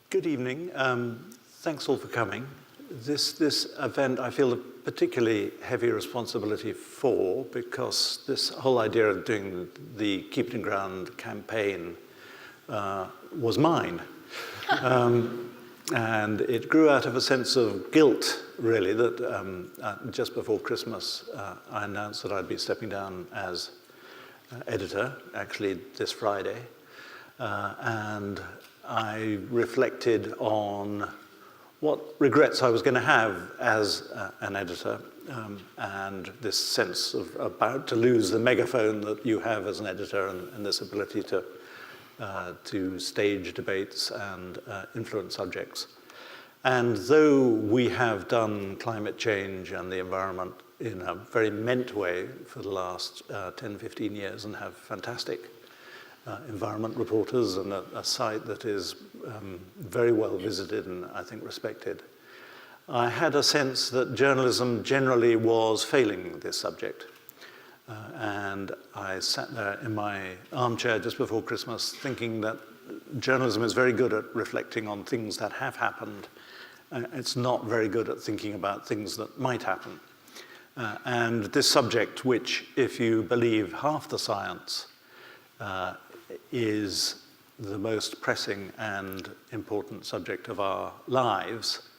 Good evening. Thanks all for coming. This event I feel a particularly heavy responsibility for, because this whole idea of doing the Keep It in Ground campaign was mine. And it grew out of a sense of guilt, really, that just before Christmas I announced that I'd be stepping down as editor, actually this Friday. And I reflected on what regrets I was going to have as an editor, and this sense of about to lose the megaphone that you have as an editor, and this ability to stage debates and influence subjects. And though we have done climate change and the environment in a very meant way for the last 10, 15 years and have fantastic environment reporters and a site that is very well visited and I think respected, I had a sense that journalism generally was failing this subject. And I sat there in my armchair just before Christmas thinking that journalism is very good at reflecting on things that have happened. It's not very good at thinking about things that might happen. And this subject, which, if you believe half the science, is the most pressing and important subject of our lives,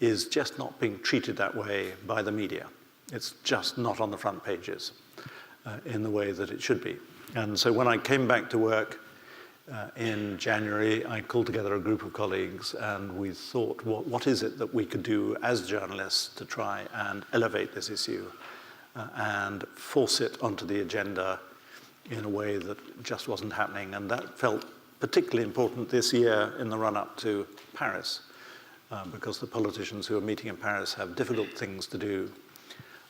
is just not being treated that way by the media. It's just not on the front pages in the way that it should be. And so when I came back to work in January, I called together a group of colleagues and we thought, what is it that we could do as journalists to try and elevate this issue and force it onto the agenda in a way that just wasn't happening. And that felt particularly important this year in the run-up to Paris, because the politicians who are meeting in Paris have difficult things to do.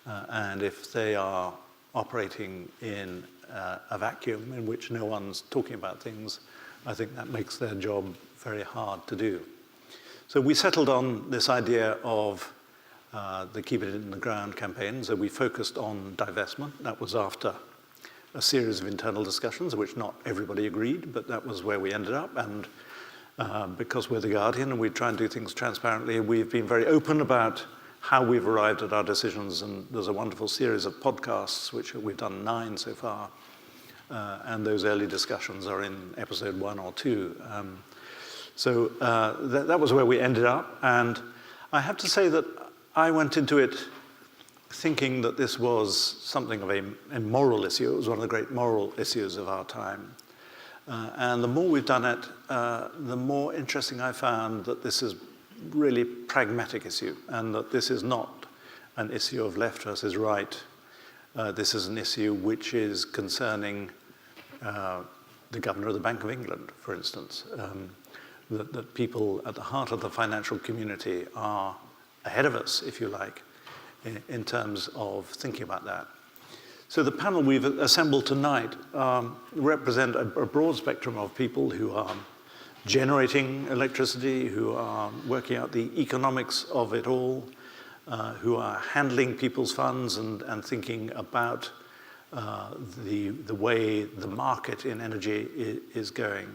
And if they are operating in a vacuum in which no one's talking about things, I think that makes their job very hard to do. So we settled on this idea of the Keep It in the Ground campaign. So we focused on divestment. That was after a series of internal discussions, which not everybody agreed, but that was where we ended up. And because we're The Guardian and we try and do things transparently, we've been very open about how we've arrived at our decisions. And there's a wonderful series of podcasts, which we've done 9 so far. And those early discussions are in episode 1 or 2. So that was where we ended up. And I have to say that I went into it thinking that this was something of a moral issue. It was one of the great moral issues of our time. And the more we've done it, the more interesting I found that this is really pragmatic issue, and that this is not an issue of left versus right. This is an issue which is concerning the governor of the Bank of England, for instance, that people at the heart of the financial community are ahead of us, if you like, in terms of thinking about that. So the panel we've assembled tonight represent a broad spectrum of people who are generating electricity, who are working out the economics of it all, who are handling people's funds and thinking about the way the market in energy is going.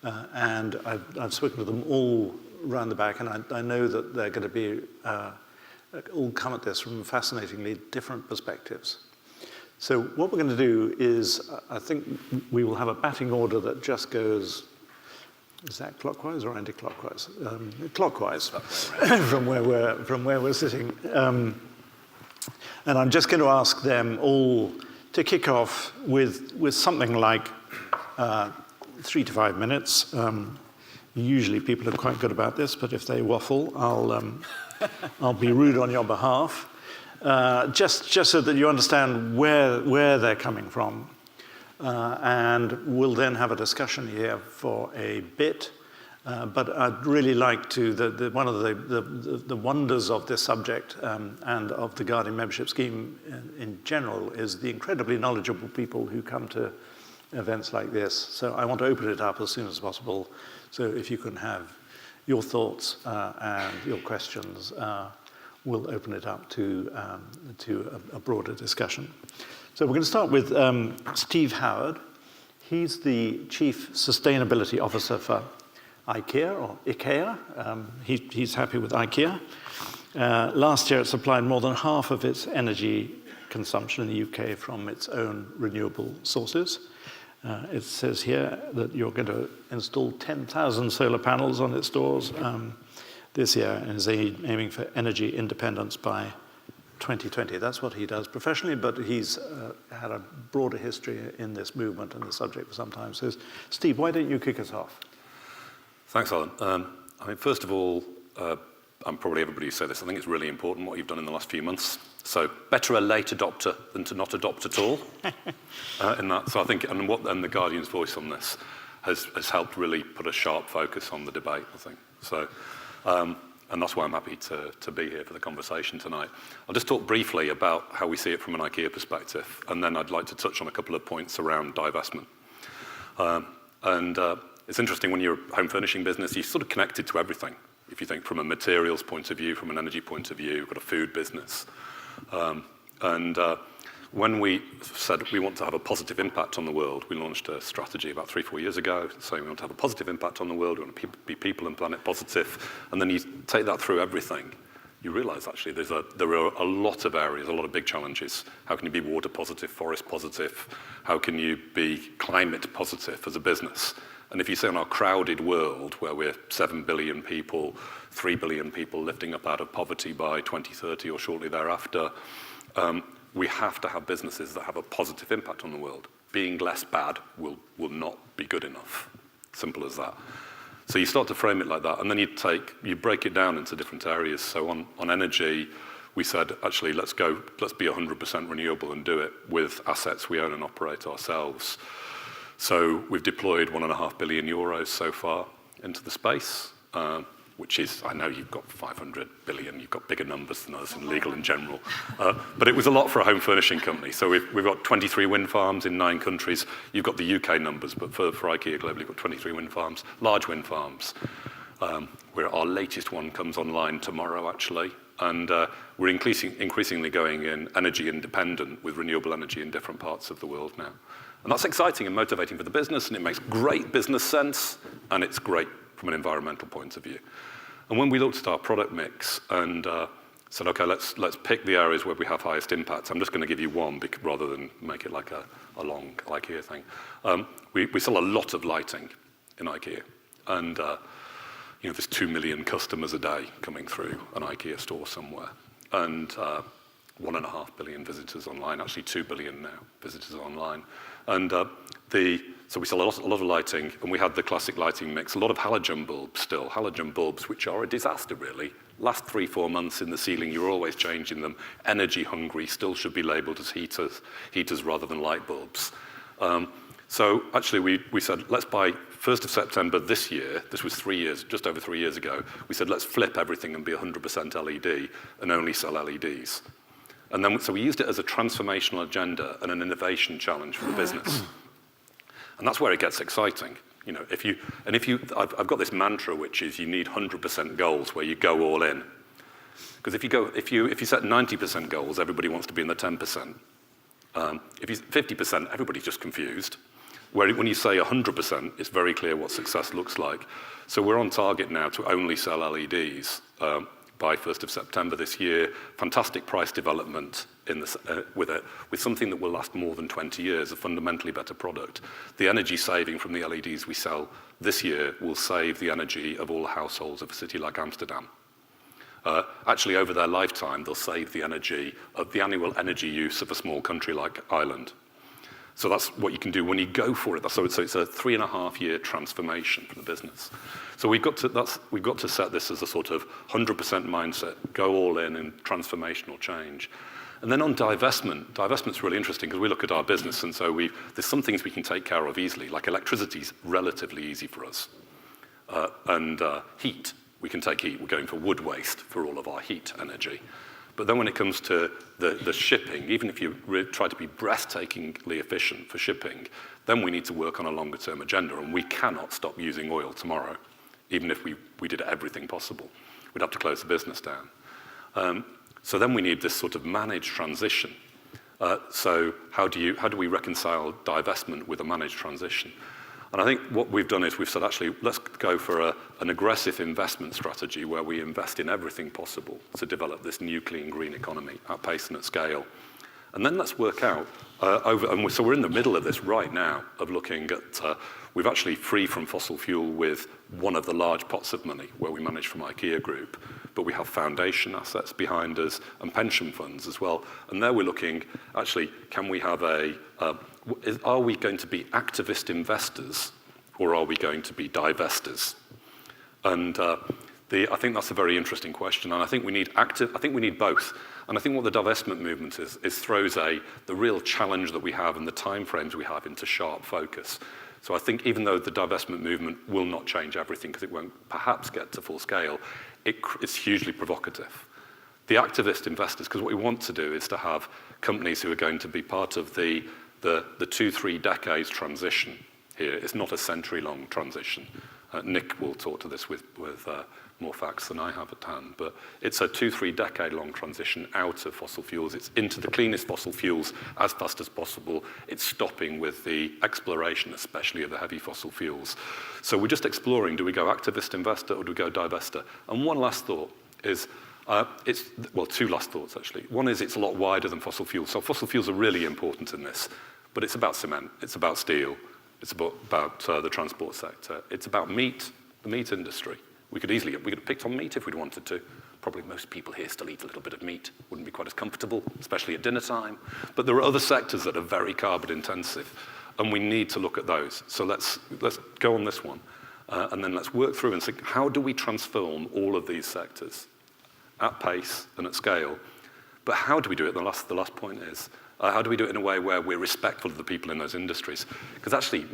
And I've spoken to them all around the back, and I know that they're going to be all come at this from fascinatingly different perspectives. So what we're going to do is, I think we will have a batting order that just goes, is that clockwise or anti-clockwise? Clockwise, from where we're sitting. And I'm just going to ask them all to kick off with something like 3 to 5 minutes. Usually people are quite good about this, but if they waffle, I'll be rude on your behalf. Just so that you understand where they're coming from. And we'll then have a discussion here for a bit. But I'd really like to, one of the wonders of this subject and of the Guardian membership scheme in general is the incredibly knowledgeable people who come to events like this. So I want to open it up as soon as possible. So if you can have your thoughts and your questions, we'll open it up to a broader discussion. So we're going to start with Steve Howard. He's the Chief Sustainability Officer for IKEA, or IKEA. He's happy with IKEA. Last year, it supplied more than half of its energy consumption in the UK from its own renewable sources. It says here that you're going to install 10,000 solar panels on its doors this year, and is aiming for energy independence by 2020. That's what he does professionally, but he's had a broader history in this movement and the subject for some time. So, Steve, why don't you kick us off? Thanks, Alan. I mean, first of all, I'm probably everybody who said this. I think it's really important what you've done in the last few months. So, better a late adopter than to not adopt at all. In that, so I think, and the Guardian's voice on this has helped really put a sharp focus on the debate, I think. So, and that's why I'm happy to be here for the conversation tonight. I'll just talk briefly about how we see it from an IKEA perspective, and then I'd like to touch on a couple of points around divestment. It's interesting, when you're a home furnishing business, you're sort of connected to everything. If you think from a materials point of view, from an energy point of view, you've got a food business. When we said we want to have a positive impact on the world, we launched a strategy about 3-4 years ago saying we want to have a positive impact on the world, we want to be people and planet positive, and then you take that through everything. You realise actually there are a lot of areas, a lot of big challenges. How can you be water positive, forest positive? How can you be climate positive as a business? And if you say in our crowded world where we're 7 billion people, 3 billion people lifting up out of poverty by 2030 or shortly thereafter, we have to have businesses that have a positive impact on the world. Being less bad will not be good enough. Simple as that. So you start to frame it like that, and then you break it down into different areas. So on energy, we said, actually, let's be 100% renewable and do it with assets we own and operate ourselves. So we've deployed €1.5 billion so far into the space, which is, I know you've got 500 billion, you've got bigger numbers than us in legal in general, but it was a lot for a home furnishing company. So we've got 23 wind farms in 9 countries. You've got the UK numbers, but for IKEA globally, we've got 23 wind farms, large wind farms, where our latest one comes online tomorrow, actually. And we're increasingly going in energy independent with renewable energy in different parts of the world now. And that's exciting and motivating for the business, and it makes great business sense, and it's great from an environmental point of view. And when we looked at our product mix and said, okay, let's pick the areas where we have highest impact. I'm just going to give you one rather than make it like a long IKEA thing. We sell a lot of lighting in IKEA, and there's 2 million customers a day coming through an IKEA store somewhere, and 1.5 billion visitors online, actually 2 billion now visitors online. And so we sell a lot of lighting, and we had the classic lighting mix, a lot of halogen bulbs still, halogen bulbs, which are a disaster really. Last 3-4 months in the ceiling, you're always changing them. Energy hungry, still should be labelled as heaters rather than light bulbs. So actually we said, let's buy 1st of September this year, this was just over 3 years ago, we said, let's flip everything and be 100% LED and only sell LEDs. And then, so we used it as a transformational agenda and an innovation challenge for the business. And that's where it gets exciting. I've got this mantra, which is you need 100% goals where you go all in. Because if you set 90% goals, everybody wants to be in the 10%. If you 50%, everybody's just confused. When you say 100%, it's very clear what success looks like. So we're on target now to only sell LEDs by 1st of September this year. Fantastic price development with something that will last more than 20 years, a fundamentally better product. The energy saving from the LEDs we sell this year will save the energy of all the households of a city like Amsterdam. Actually, over their lifetime, they'll save the energy of the annual energy use of a small country like Ireland. So that's what you can do when you go for it. So it's a 3.5-year transformation for the business. So we've got to set this as a sort of 100% mindset, go all in transformational change. And then on divestment's really interesting because we look at our business and so there's some things we can take care of easily, like electricity's relatively easy for us. And heat, we can take heat. We're going for wood waste for all of our heat energy. But then when it comes to the shipping, even if you try to be breathtakingly efficient for shipping, then we need to work on a longer term agenda, and we cannot stop using oil tomorrow, even if we did everything possible. We'd have to close the business down. So then we need this sort of managed transition. So how do we reconcile divestment with a managed transition? And I think what we've done is we've said, actually, let's go for an aggressive investment strategy where we invest in everything possible to develop this new clean green economy at pace and at scale. And then let's work out so we're in the middle of this right now of looking at, we've actually free from fossil fuel with one of the large pots of money where we manage from IKEA Group, but we have foundation assets behind us and pension funds as well. And there we're looking, actually, can we have are we going to be activist investors or are we going to be divestors? And I think that's a very interesting question, and I think we need both. And I think what the divestment movement is throws the real challenge that we have and the timeframes we have into sharp focus. So I think even though the divestment movement will not change everything because it won't perhaps get to full scale, it's hugely provocative. The activist investors, because what we want to do is to have companies who are going to be part of the 2-3 decades transition here. It's not a century-long transition. Nick will talk to this with more facts than I have at hand, but it's a 2-3 decade long transition out of fossil fuels. It's into the cleanest fossil fuels as fast as possible. It's stopping with the exploration, especially of the heavy fossil fuels. So we're just exploring, do we go activist investor or do we go divestor? And one last thought is, two last thoughts actually. One is it's a lot wider than fossil fuels. So fossil fuels are really important in this, but it's about cement, it's about steel, it's about the transport sector, it's about meat, the meat industry. We could have picked on meat if we'd wanted to. Probably most people here still eat a little bit of meat. Wouldn't be quite as comfortable, especially at dinner time. But there are other sectors that are very carbon intensive, and we need to look at those. So let's go on this one, and then let's work through and see how do we transform all of these sectors at pace and at scale. But how do we do it? The last point is, how do we do it in a way where we're respectful of the people in those industries? Because actually,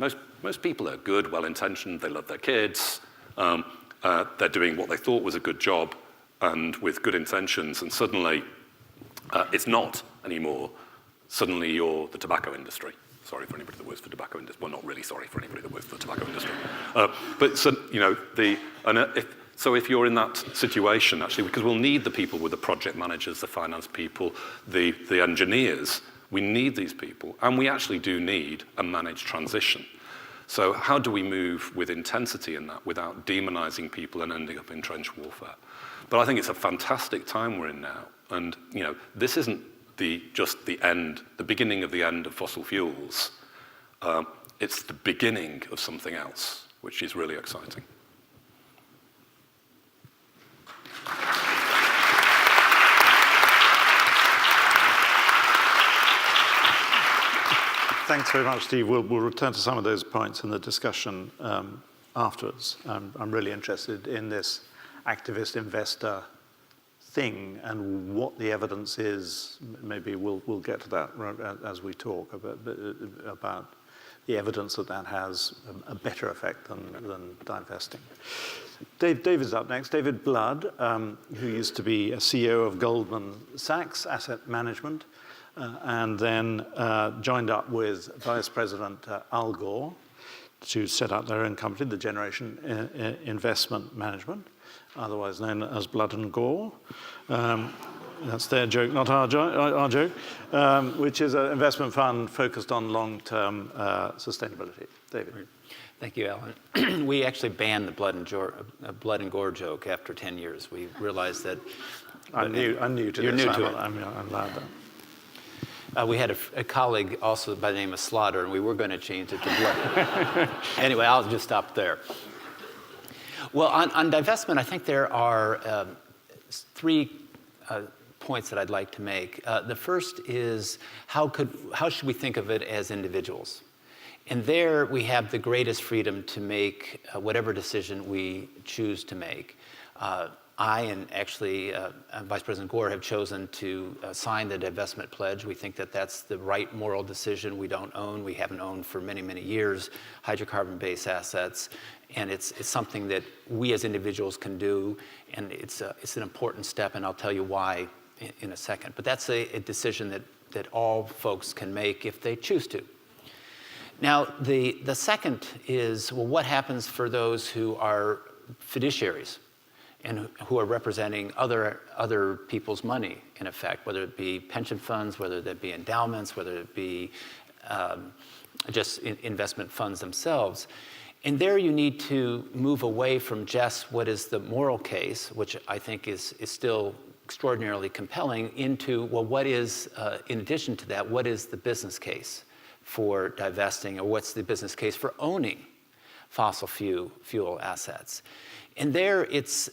most people are good, well-intentioned, they love their kids, they're doing what they thought was a good job and with good intentions, and suddenly it's not anymore. Suddenly you're the tobacco industry. Sorry for anybody that works for the tobacco industry. Well, not really sorry for anybody that works for the tobacco industry. But so, if you're in that situation, actually, because we'll need the people with the project managers, the finance people, the engineers, we need these people, and we actually do need a managed transition. So how do we move with intensity in that without demonizing people and ending up in trench warfare? But I think it's a fantastic time we're in now. And this isn't just the beginning of the end of fossil fuels. It's the beginning of something else, which is really exciting. Thanks very much, Steve. We'll return to some of those points in the discussion afterwards. I'm really interested in this activist investor thing and what the evidence is. Maybe we'll get to that as we talk about the evidence that has a better effect than divesting. David's up next. David Blood, who used to be a CEO of Goldman Sachs Asset Management, and then joined up with Vice President Al Gore to set up their own company, the Generation Investment Management, otherwise known as Blood and Gore. That's their joke, not our joke, which is an investment fund focused on long-term sustainability. David. Thank you, Alan. We actually banned the blood and gore joke after 10 years. We realized that... I'm new to this. You're new to it. I'm allowed that. We had a colleague also by the name of Slaughter, and we were going to change it to Blood. Anyway, I'll just stop there. Well, on divestment, I think there are 3 points that I'd like to make. The first is how should we think of it as individuals? And there we have the greatest freedom to make whatever decision we choose to make. I and actually Vice President Gore have chosen to sign the divestment pledge. We think that that's the right moral decision. We haven't owned for many, many years hydrocarbon-based assets. And it's something that we as individuals can do. And it's an important step, and I'll tell you why in a second. But that's a decision that all folks can make if they choose to. Now, the second is, well, what happens for those who are fiduciaries and who are representing other people's money, in effect, whether it be pension funds, whether it be endowments, whether it be just investment funds themselves. And there you need to move away from just what is the moral case, which I think is still extraordinarily compelling, into, well, what is, in addition to that, what is the business case for divesting, or what's the business case for owning fossil fuel assets? And there it's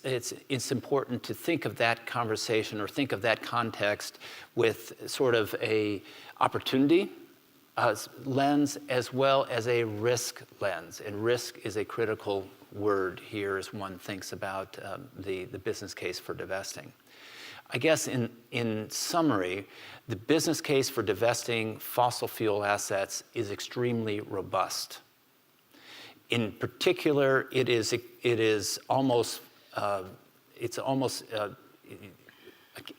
important to think of that conversation or think of that context with sort of a opportunity lens as well as a risk lens. And risk is a critical word here as one thinks about the business case for divesting. I guess in summary, the business case for divesting fossil fuel assets is extremely robust. In particular, it's almost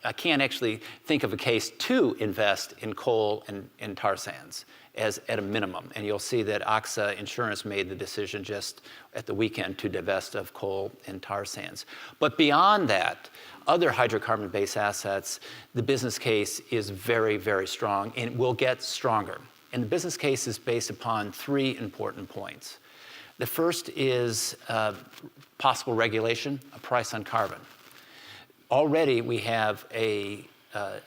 I can't actually think of a case to invest in coal and tar sands as at a minimum. And you'll see that AXA Insurance made the decision just at the weekend to divest of coal and tar sands. But beyond that, other hydrocarbon-based assets, the business case is very, very strong and will get stronger. And the business case is based upon three important points. The first is possible regulation, a price on carbon. Already we have a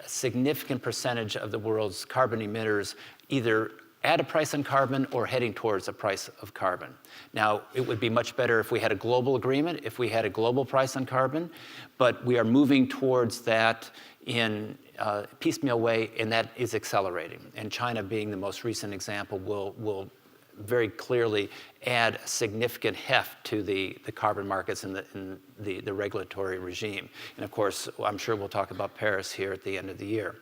significant percentage of the world's carbon emitters either at a price on carbon or heading towards a price of carbon. Now, it would be much better if we had a global agreement, if we had a global price on carbon, but we are moving towards that in a piecemeal way, and that is accelerating. And China, being the most recent example, will very clearly add significant heft to the carbon markets and the regulatory regime. And of course, I'm sure we'll talk about Paris here at the end of the year.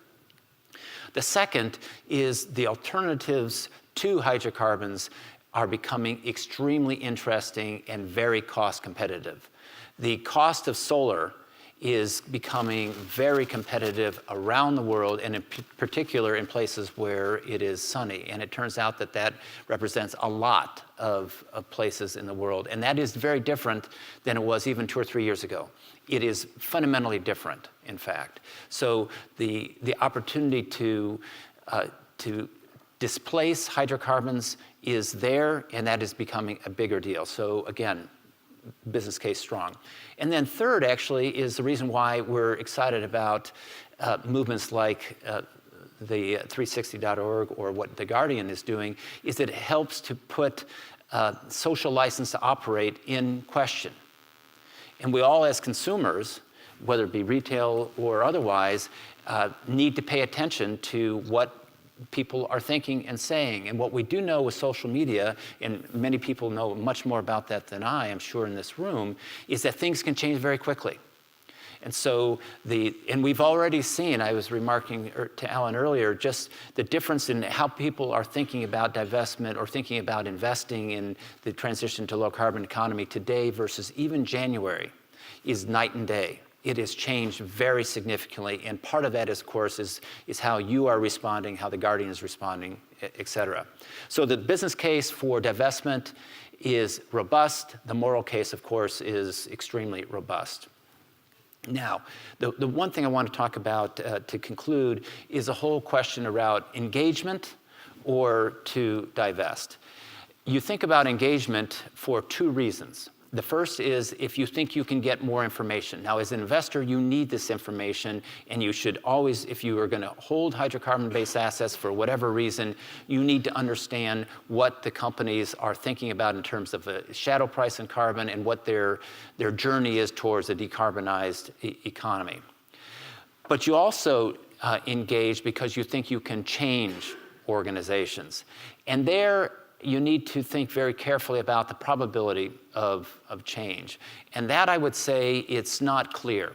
The second is the alternatives to hydrocarbons are becoming extremely interesting and very cost competitive. The cost of solar is becoming very competitive around the world, and in particular in places where it is sunny. And it turns out that that represents a lot of places in the world. And that is very different than it was even 2 or 3 years ago. It is fundamentally different, in fact. So the opportunity to displace hydrocarbons is there, and that is becoming a bigger deal. So again, business case strong. And then third, actually, is the reason why we're excited about movements like the 360.org or what The Guardian is doing, is that it helps to put social license to operate in question. And we all, as consumers, whether it be retail or otherwise, need to pay attention to what people are thinking and saying. And what we do know with social media, and many people know much more about that than I am sure in this room, is that things can change very quickly. And so and we've already seen, I was remarking to Alan earlier, just the difference in how people are thinking about divestment or thinking about investing in the transition to low carbon economy today versus even January is night and day. It has changed very significantly, and part of that, of course, is how you are responding, how The Guardian is responding, et cetera. So the business case for divestment is robust. The moral case, of course, is extremely robust. Now, the one thing I want to talk about to conclude is a whole question around engagement or to divest. You think about engagement for two reasons. The first is if you think you can get more information. Now, as an investor, you need this information, and you should always, if you are going to hold hydrocarbon-based assets for whatever reason, you need to understand what the companies are thinking about in terms of a shadow price on carbon and what their journey is towards a decarbonized economy. But you also engage because you think you can change organizations. And there, you need to think very carefully about the probability of change. And that, I would say, it's not clear.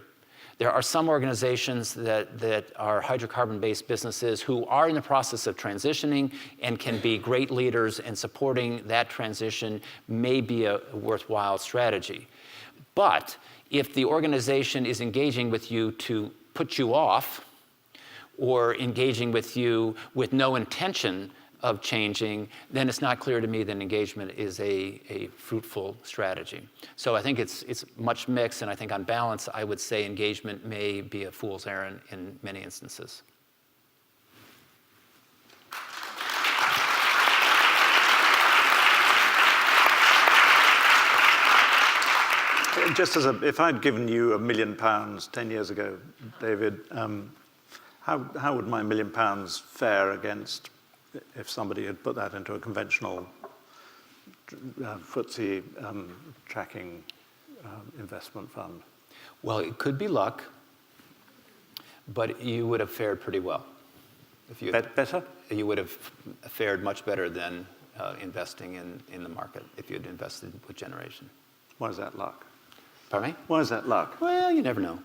There are some organizations that are hydrocarbon-based businesses who are in the process of transitioning and can be great leaders, and supporting that transition may be a worthwhile strategy. But if the organization is engaging with you to put you off, or engaging with you with no intention of changing, then it's not clear to me that engagement is a fruitful strategy. So I think it's much mixed, and I think on balance, I would say engagement may be a fool's errand in many instances. just if I'd given you £1 million 10 years ago, David, how would my £1 million fare against if somebody had put that into a conventional FTSE tracking investment fund? Well, it could be luck, but you would have fared pretty well. If you Better? You would have fared much better than investing in the market if you had invested with Generation. Why is that luck? Pardon me? Why is that luck? Well, you never know.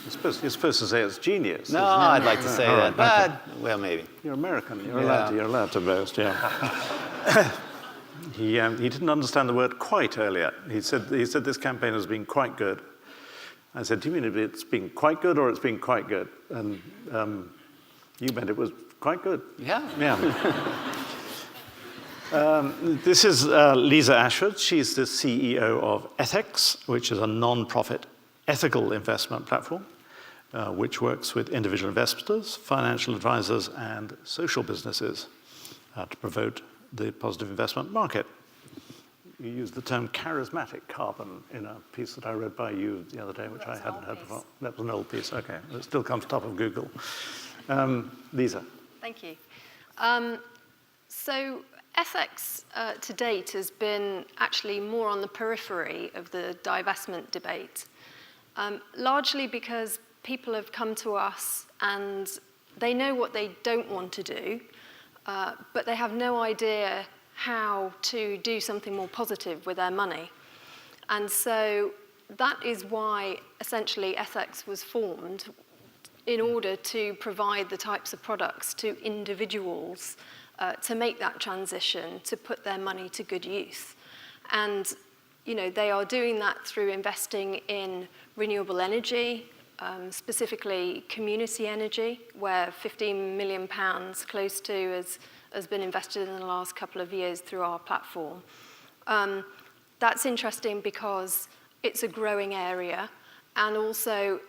You're supposed to say it's genius. No, isn't it? I'd like to say All that, right, okay. but, well, maybe. You're American. You're Yeah. allowed to boast, yeah. He didn't understand the word quite earlier. He said this campaign has been quite good. I said, do you mean it's been quite good or it's been quite good? And you meant it was quite good. Yeah. Yeah. This is Lisa Ashford. She's the CEO of Ethics, which is a non-profit ethical investment platform, which works with individual investors, financial advisors, and social businesses to promote the positive investment market. You used the term charismatic carbon in a piece that I read by you the other day, which I hadn't heard before. That was an old piece, okay. It still comes top of Google. Lisa. Thank you. So ethics to date has been actually more on the periphery of the divestment debate, largely because people have come to us and they know what they don't want to do, but they have no idea how to do something more positive with their money. And so that is why essentially ethics was formed, in order to provide the types of products to individuals to make that transition, to put their money to good use. And they are doing that through investing in renewable energy, specifically community energy, where £15 million close to has been invested in the last couple of years through our platform. That's interesting because it's a growing area, and also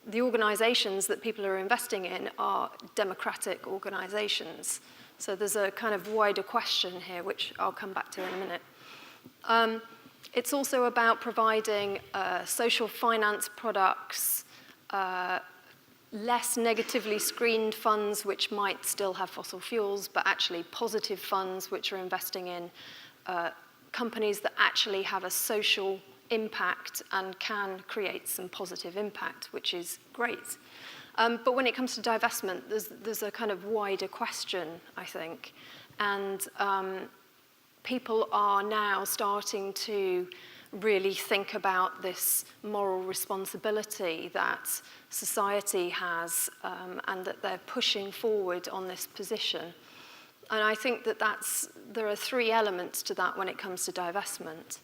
the organizations that people are investing in are democratic organizations. So there's a kind of wider question here, which I'll come back to in a minute. It's also about providing social finance products, less negatively screened funds which might still have fossil fuels, but actually positive funds which are investing in companies that actually have a social impact and can create some positive impact, which is great. But when it comes to divestment, there's a kind of wider question, I think. And people are now starting to really think about this moral responsibility that society has, and that they're pushing forward on this position. And I think that there are three elements to that when it comes to divestment.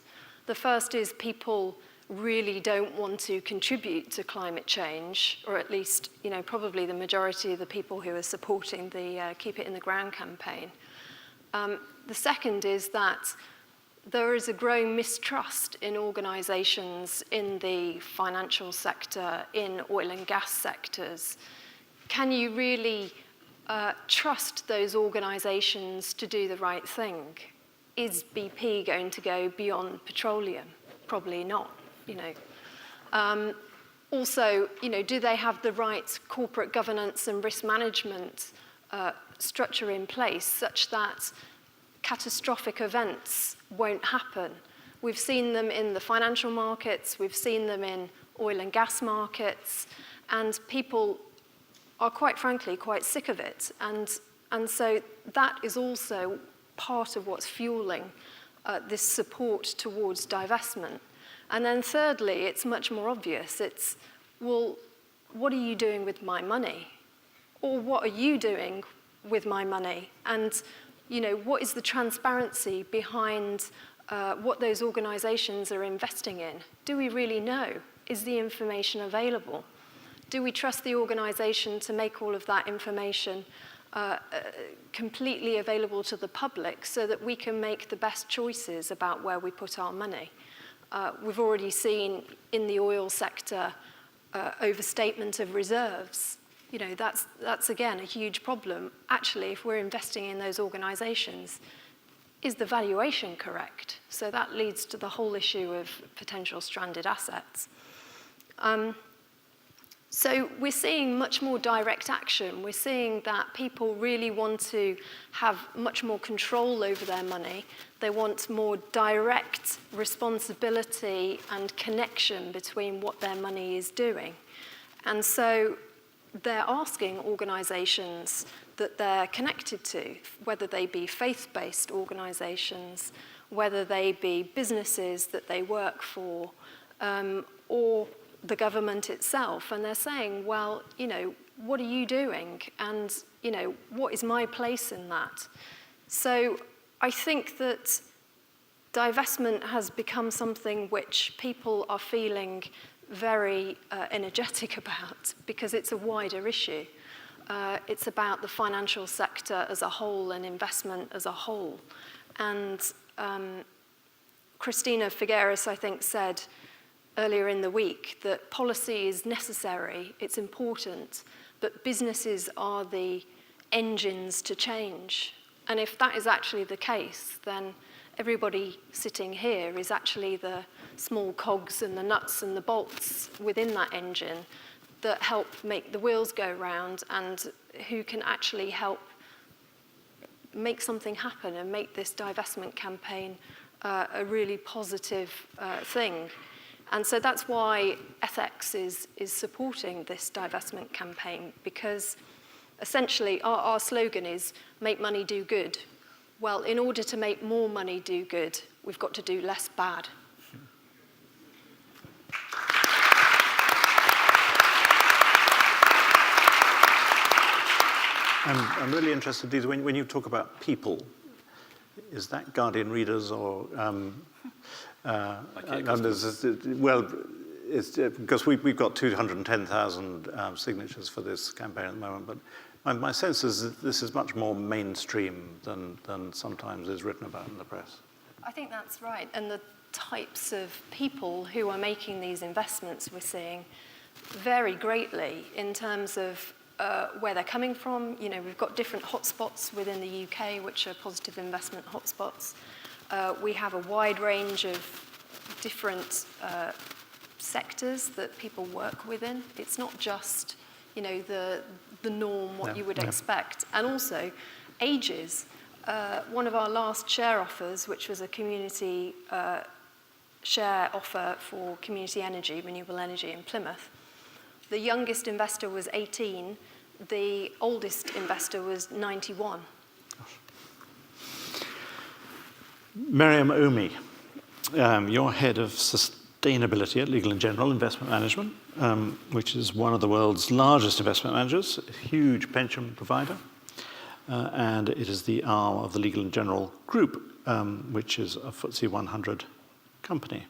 The first is people really don't want to contribute to climate change, or at least, probably the majority of the people who are supporting the Keep It in the Ground campaign. The second is that there is a growing mistrust in organizations in the financial sector, in oil and gas sectors. Can you really trust those organizations to do the right thing? Is BP going to go beyond petroleum? Probably not, Also, do they have the right corporate governance and risk management structure in place such that catastrophic events won't happen? We've seen them in the financial markets, we've seen them in oil and gas markets, and people are quite frankly quite sick of it. And so that is also part of what's fueling this support towards divestment. And then thirdly, it's much more obvious. It's, well, what are you doing with my money? Or what are you doing with my money? And what is the transparency behind what those organizations are investing in? Do we really know? Is the information available? Do we trust the organization to make all of that information completely available to the public so that we can make the best choices about where we put our money? We've already seen in the oil sector overstatement of reserves. That's again a huge problem. Actually, if we're investing in those organizations, is the valuation correct? So that leads to the whole issue of potential stranded assets. So we're seeing much more direct action. We're seeing that people really want to have much more control over their money. They want more direct responsibility and connection between what their money is doing. And so they're asking organizations that they're connected to, whether they be faith-based organizations, whether they be businesses that they work for, or the government itself, and they're saying, well, what are you doing? And, what is my place in that? So I think that divestment has become something which people are feeling very energetic about because it's a wider issue. It's about the financial sector as a whole and investment as a whole. And Christina Figueres, I think, said earlier in the week that policy is necessary, it's important, but businesses are the engines to change. And if that is actually the case, then everybody sitting here is actually the small cogs and the nuts and the bolts within that engine that help make the wheels go round and who can actually help make something happen and make this divestment campaign a really positive thing. And so that's why FX is supporting this divestment campaign, because essentially our slogan is make money do good. Well, in order to make more money do good, we've got to do less bad. I'm really interested, Lisa, when you talk about people, is that Guardian readers or... well, it's, because we've got 210,000 signatures for this campaign at the moment, but my sense is that this is much more mainstream than sometimes is written about in the press. I think that's right. And the types of people who are making these investments we're seeing vary greatly in terms of where they're coming from. We've got different hotspots within the UK, which are positive investment hotspots. We have a wide range of different sectors that people work within. It's not just, the norm, what you would expect. And also ages. One of our last share offers, which was a community share offer for community energy, renewable energy in Plymouth, the youngest investor was 18, the oldest investor was 91. Meryam Omi, you're head of sustainability at Legal & General Investment Management, which is one of the world's largest investment managers, a huge pension provider, and it is the arm of the Legal & General Group, which is a FTSE 100 company.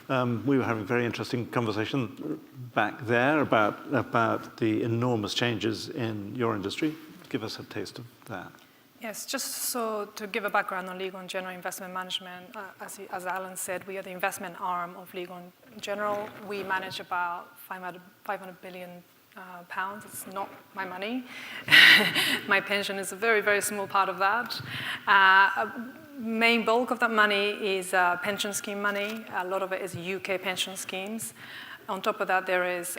We were having a very interesting conversation back there about the enormous changes in your industry. Give us a taste of that. Yes, just so to give a background on Legal & General Investment Management, as Alan said, we are the investment arm of Legal & General. We manage about 500 billion pounds. It's not my money. My pension is a very, very small part of that. Main bulk of that money is pension scheme money. A lot of it is UK pension schemes. On top of that, there is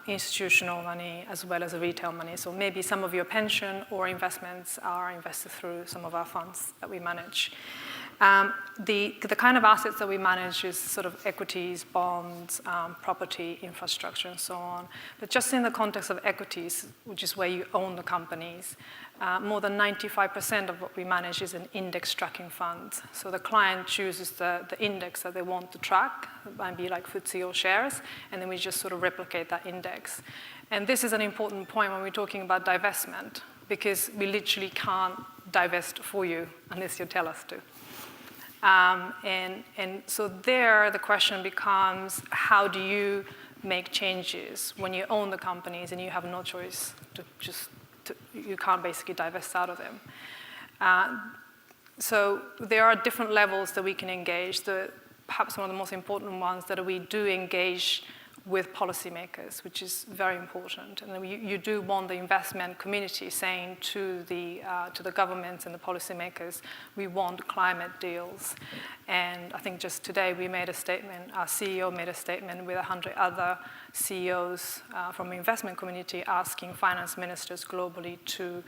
institutional money as well as retail money. So maybe some of your pension or investments are invested through some of our funds that we manage. The kind of assets that we manage is sort of equities, bonds, property, infrastructure, and so on. But just in the context of equities, which is where you own the companies, more than 95% of what we manage is an index tracking fund. So the client chooses the index that they want to track. It might be like FTSE or shares, and then we just sort of replicate that index. And this is an important point when we're talking about divestment, because we literally can't divest for you unless you tell us to. And so there, the question becomes, how do you make changes when you own the companies and you have no choice you can't basically divest out of them. So there are different levels that we can engage. Perhaps one of the most important ones that we do engage with policymakers, which is very important. And you do want the investment community saying to the governments and the policymakers, we want climate deals. And I think just today we made a statement, our CEO made a statement with 100 other CEOs from the investment community asking finance ministers globally to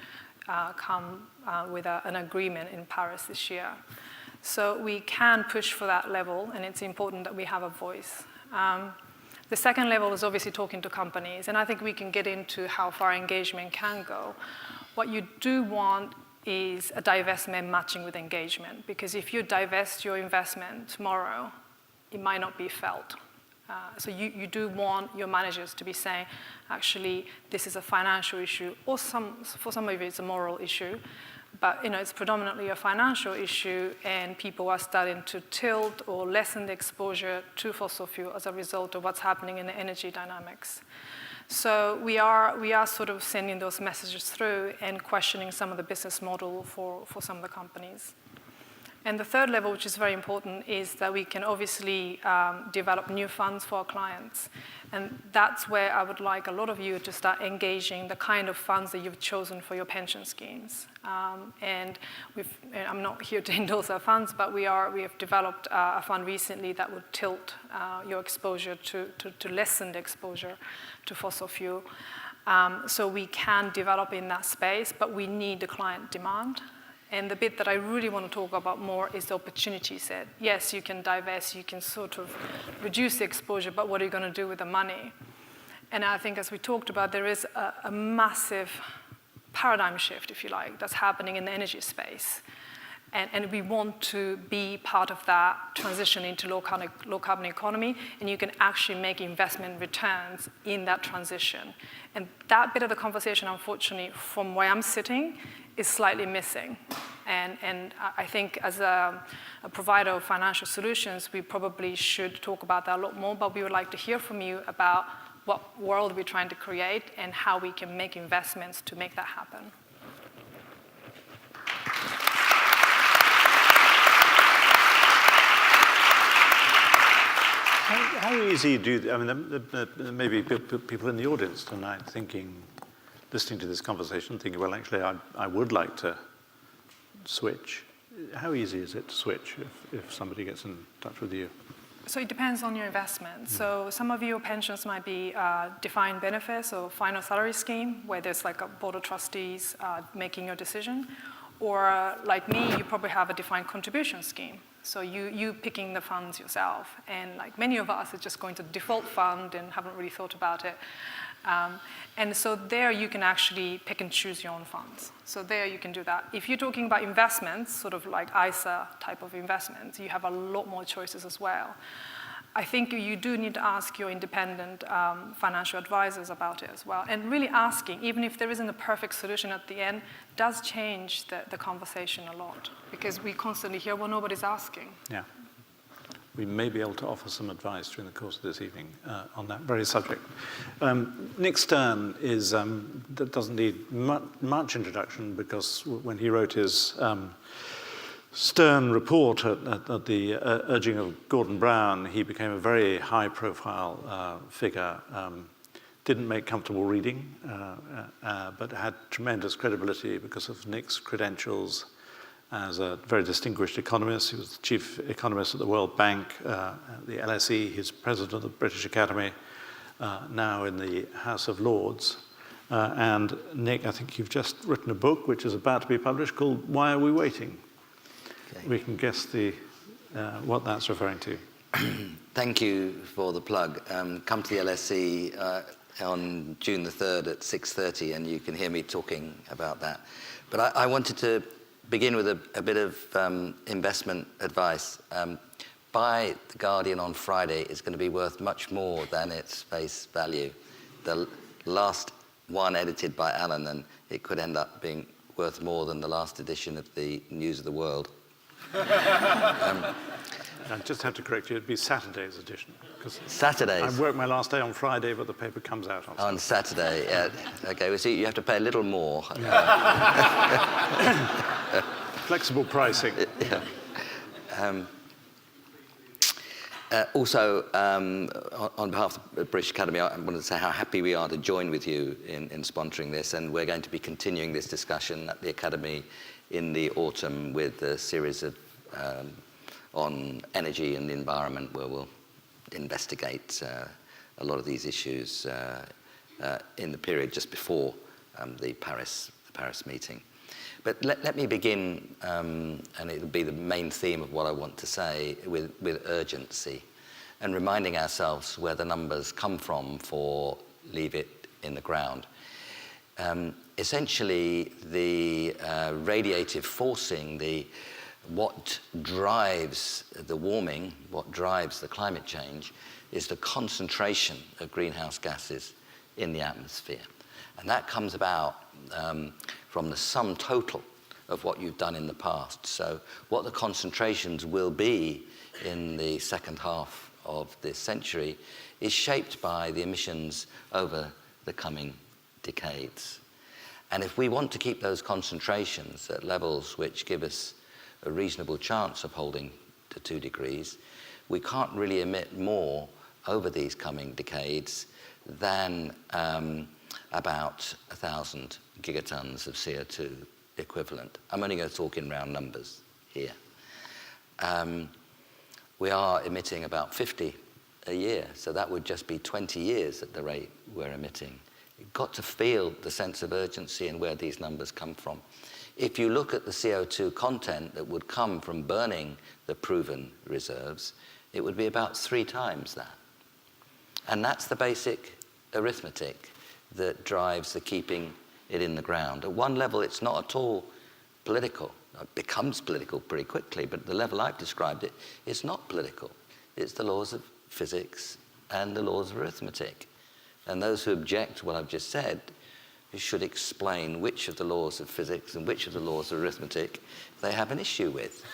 come with an agreement in Paris this year. So we can push for that level, and it's important that we have a voice. The second level is obviously talking to companies, and I think we can get into how far engagement can go. What you do want is a divestment matching with engagement, because if you divest your investment tomorrow, it might not be felt. So you do want your managers to be saying, actually, this is a financial issue, or for some of you it's a moral issue, but it's predominantly a financial issue, and people are starting to tilt or lessen the exposure to fossil fuel as a result of what's happening in the energy dynamics. So we are sort of sending those messages through and questioning some of the business model for some of the companies. And the third level, which is very important, is that we can obviously develop new funds for our clients. And that's where I would like a lot of you to start engaging the kind of funds that you've chosen for your pension schemes. And I'm not here to endorse our funds, but we have developed a fund recently that would tilt your exposure to lessen the exposure to fossil fuel. So we can develop in that space, but we need the client demand. And the bit that I really want to talk about more is the opportunity set. Yes, you can divest, you can sort of reduce the exposure, but what are you going to do with the money? And I think as we talked about, there is a massive paradigm shift, if you like, that's happening in the energy space. And we want to be part of that transition into low carbon economy, and you can actually make investment returns in that transition. And that bit of the conversation, unfortunately, from where I'm sitting, is slightly missing. And I think as a provider of financial solutions, we probably should talk about that a lot more, but we would like to hear from you about what world we're trying to create and how we can make investments to make that happen. How easy I mean, there may be people in the audience tonight listening to this conversation, thinking, well, actually, I would like to switch. How easy is it to switch if somebody gets in touch with you? So it depends on your investment. So some of your pensions might be defined benefits or final salary scheme, where there's like a board of trustees making your decision. Or like me, you probably have a defined contribution scheme. So you picking the funds yourself. And like many of us are just going to the default fund and haven't really thought about it. And so there you can actually pick and choose your own funds. So there you can do that. If you're talking about investments, sort of like ISA type of investments, you have a lot more choices as well. I think you do need to ask your independent financial advisors about it as well. And really asking, even if there isn't a perfect solution at the end, does change the conversation a lot. Because we constantly hear, well, nobody's asking. Yeah. We may be able to offer some advice during the course of this evening on that very subject. Nick Stern doesn't need much introduction, because when he wrote his Stern report at the urging of Gordon Brown, he became a very high-profile figure. Didn't make comfortable reading, but had tremendous credibility because of Nick's credentials as a very distinguished economist. He was the chief economist at the World Bank, the LSE. He's president of the British Academy, now in the House of Lords. And Nick, I think you've just written a book which is about to be published called Why Are We Waiting? Okay. We can guess what that's referring to. Thank you for the plug. Come to the LSE on June the 3rd at 6:30, and you can hear me talking about that. But I wanted to begin with a bit of investment advice. Buy The Guardian on Friday is going to be worth much more than its face value. The last one edited by Alan, and it could end up being worth more than the last edition of the News of the World. I just have to correct you, it'd be Saturday's edition. Saturdays? I work my last day on Friday, but the paper comes out on Saturday. Yeah. Okay, well, see, you have to pay a little more. Flexible pricing. Yeah. Also, on behalf of the British Academy, I wanted to say how happy we are to join with you in sponsoring this, and we're going to be continuing this discussion at the Academy in the autumn with a series of on energy and the environment, where we'll investigate a lot of these issues in the period just before the Paris meeting. But let me begin, and it'll be the main theme of what I want to say, with urgency, and reminding ourselves where the numbers come from for leave it in the ground. Essentially, the radiative forcing, what drives the warming, what drives the climate change, is the concentration of greenhouse gases in the atmosphere. And that comes about from the sum total of what you've done in the past. So what the concentrations will be in the second half of this century is shaped by the emissions over the coming decades. And if we want to keep those concentrations at levels which give us a reasonable chance of holding to 2 degrees, we can't really emit more over these coming decades than about 1,000 gigatons of CO2 equivalent. I'm only going to talk in round numbers here. We are emitting about 50 a year, so that would just be 20 years at the rate we're emitting. You've got to feel the sense of urgency and where these numbers come from. If you look at the CO2 content that would come from burning the proven reserves, it would be about 3 times that. And that's the basic arithmetic that drives the keeping it in the ground. At one level, it's not at all political. It becomes political pretty quickly, but at the level I've described it, it's not political. It's the laws of physics and the laws of arithmetic. And those who object to what I've just said should explain which of the laws of physics and which of the laws of arithmetic they have an issue with.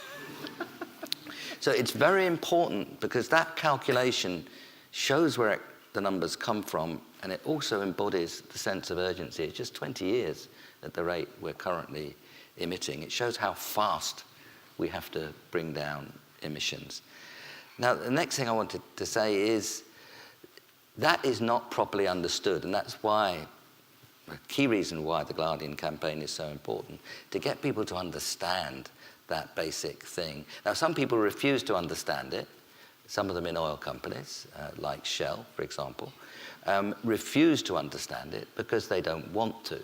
So it's very important, because that calculation shows where the numbers come from, and it also embodies the sense of urgency. It's just 20 years at the rate we're currently emitting. It shows how fast we have to bring down emissions. Now, the next thing I wanted to say is that is not properly understood, and that's why, a key reason why the Guardian campaign is so important, to get people to understand that basic thing. Now, some people refuse to understand it. Some of them in oil companies, like Shell, for example, refuse to understand it because they don't want to.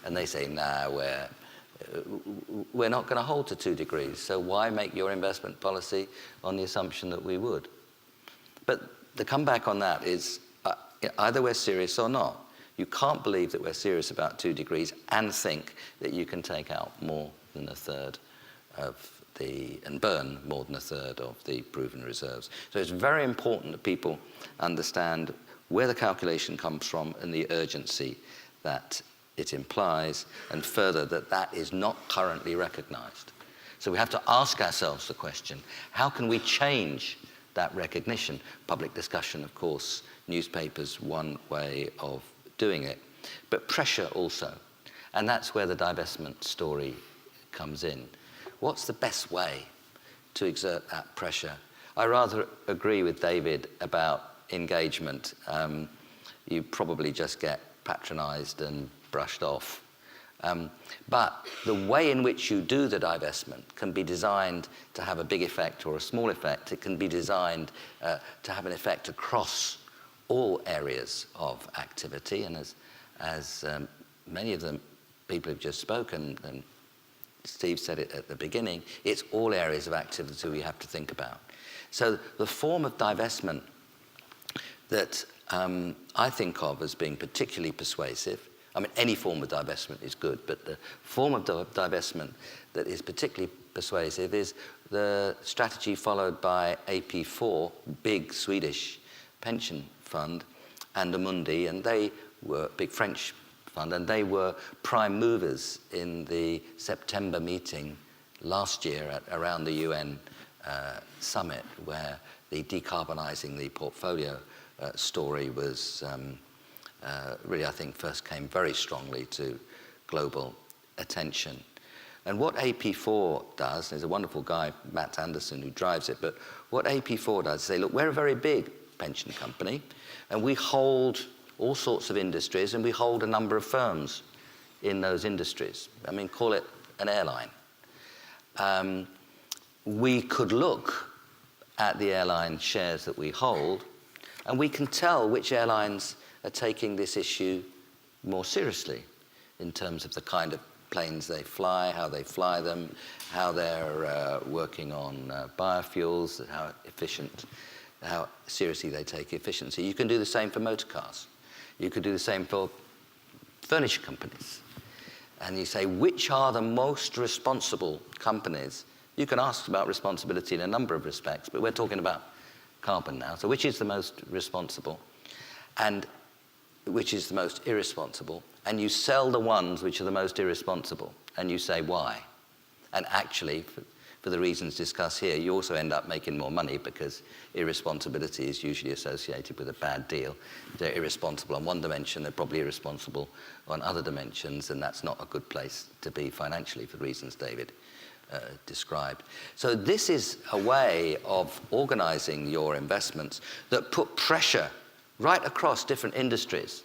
And they say, nah, we're not going to hold to 2 degrees, so why make your investment policy on the assumption that we would? But the comeback on that is either we're serious or not. You can't believe that we're serious about 2 degrees and think that you can take out more than a third and burn more than a third of the proven reserves. So it's very important that people understand where the calculation comes from and the urgency that it implies, and further, that is not currently recognized. So we have to ask ourselves the question, how can we change that recognition? Public discussion, of course, newspapers, one way of doing it, but pressure also. And that's where the divestment story comes in. What's the best way to exert that pressure? I rather agree with David about engagement. You probably just get patronized and brushed off. But the way in which you do the divestment can be designed to have a big effect or a small effect. It can be designed to have an effect across all areas of activity. And as many of the people have just spoken, and Steve said it at the beginning, it's all areas of activity we have to think about. So the form of divestment that I think of as being particularly persuasive, I mean, any form of divestment is good, but the form of divestment that is particularly persuasive is the strategy followed by AP4, big Swedish pension fund, and Amundi, and they were big French fund, and they were prime movers in the September meeting last year around the UN summit, where the decarbonising the portfolio story was really, I think, first came very strongly to global attention. And what AP4 does, there's a wonderful guy, Matt Anderson, who drives it, but what AP4 does is say, look, we're a very big pension company, and we hold all sorts of industries, and we hold a number of firms in those industries. I mean, call it an airline. We could look at the airline shares that we hold, and we can tell which airlines are taking this issue more seriously in terms of the kind of planes they fly, how they fly them, how they're working on biofuels, how seriously they take efficiency. You can do the same for motor cars. You could do the same for furniture companies. And you say, which are the most responsible companies? You can ask about responsibility in a number of respects, but we're talking about carbon now. So which is the most responsible and which is the most irresponsible? And you sell the ones which are the most irresponsible, and you say why. And actually, for the reasons discussed here, you also end up making more money because irresponsibility is usually associated with a bad deal. They're irresponsible on one dimension, they're probably irresponsible on other dimensions, and that's not a good place to be financially for the reasons David described. So this is a way of organizing your investments that put pressure right across different industries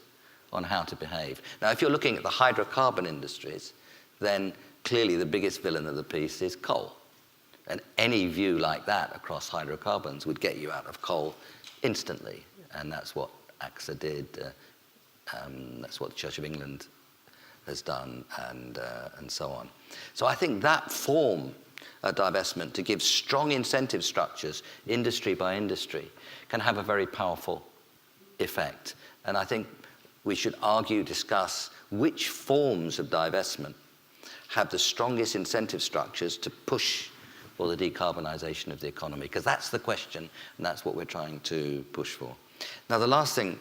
on how to behave. Now, if you're looking at the hydrocarbon industries, then clearly the biggest villain of the piece is coal. And any view like that across hydrocarbons would get you out of coal instantly. And that's what AXA did. That's what the Church of England has done, and so on. So I think that form of divestment to give strong incentive structures, industry by industry, can have a very powerful effect. And I think we should argue, discuss which forms of divestment have the strongest incentive structures to push for the decarbonisation of the economy, because that's the question, and that's what we're trying to push for. Now, the last thing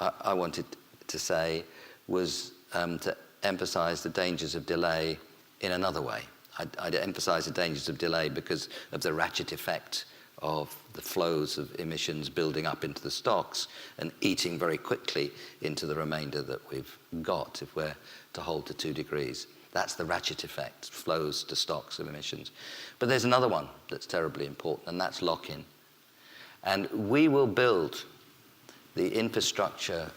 I wanted to say was to emphasise the dangers of delay in another way. I'd emphasise the dangers of delay because of the ratchet effect of the flows of emissions building up into the stocks and eating very quickly into the remainder that we've got if we're to hold to 2 degrees. That's the ratchet effect, flows to stocks of emissions. But there's another one that's terribly important, and that's lock-in. And we will build the infrastructure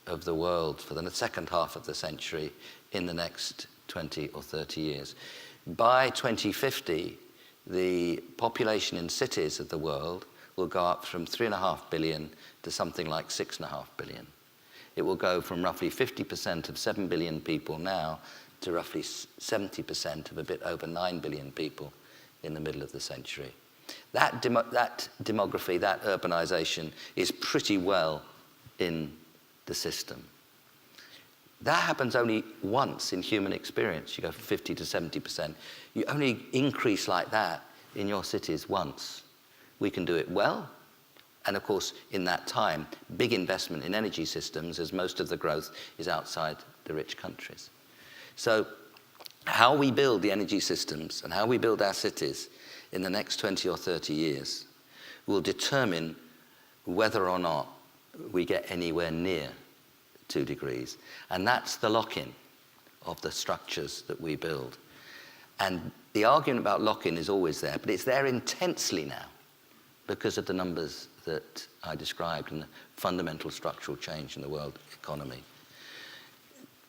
of the world for the second half of the century in the next 20 or 30 years. By 2050, the population in cities of the world will go up from 3.5 billion to something like 6.5 billion. It will go from roughly 50% of 7 billion people now to roughly 70% of a bit over 9 billion people in the middle of the century. That demography, that urbanization, is pretty well in the system. That happens only once in human experience. You go from 50 to 70%. You only increase like that in your cities once. We can do it well. And of course, in that time, big investment in energy systems, as most of the growth is outside the rich countries. So how we build the energy systems and how we build our cities in the next 20 or 30 years will determine whether or not we get anywhere near 2 degrees. And that's the lock-in of the structures that we build. And the argument about lock-in is always there, but it's there intensely now because of the numbers that I described and the fundamental structural change in the world economy.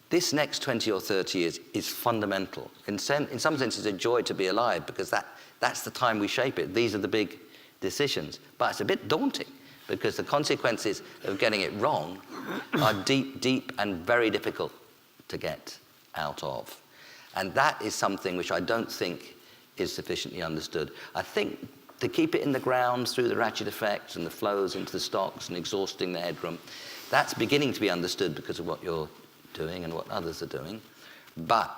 This next 20 or 30 years is fundamental. In some sense, it's a joy to be alive because that's the time we shape it. These are the big decisions. But it's a bit daunting because the consequences of getting it wrong are deep, deep and very difficult to get out of. And that is something which I don't think is sufficiently understood. I think to keep it in the ground through the ratchet effects and the flows into the stocks and exhausting the headroom, that's beginning to be understood because of what you're doing and what others are doing. But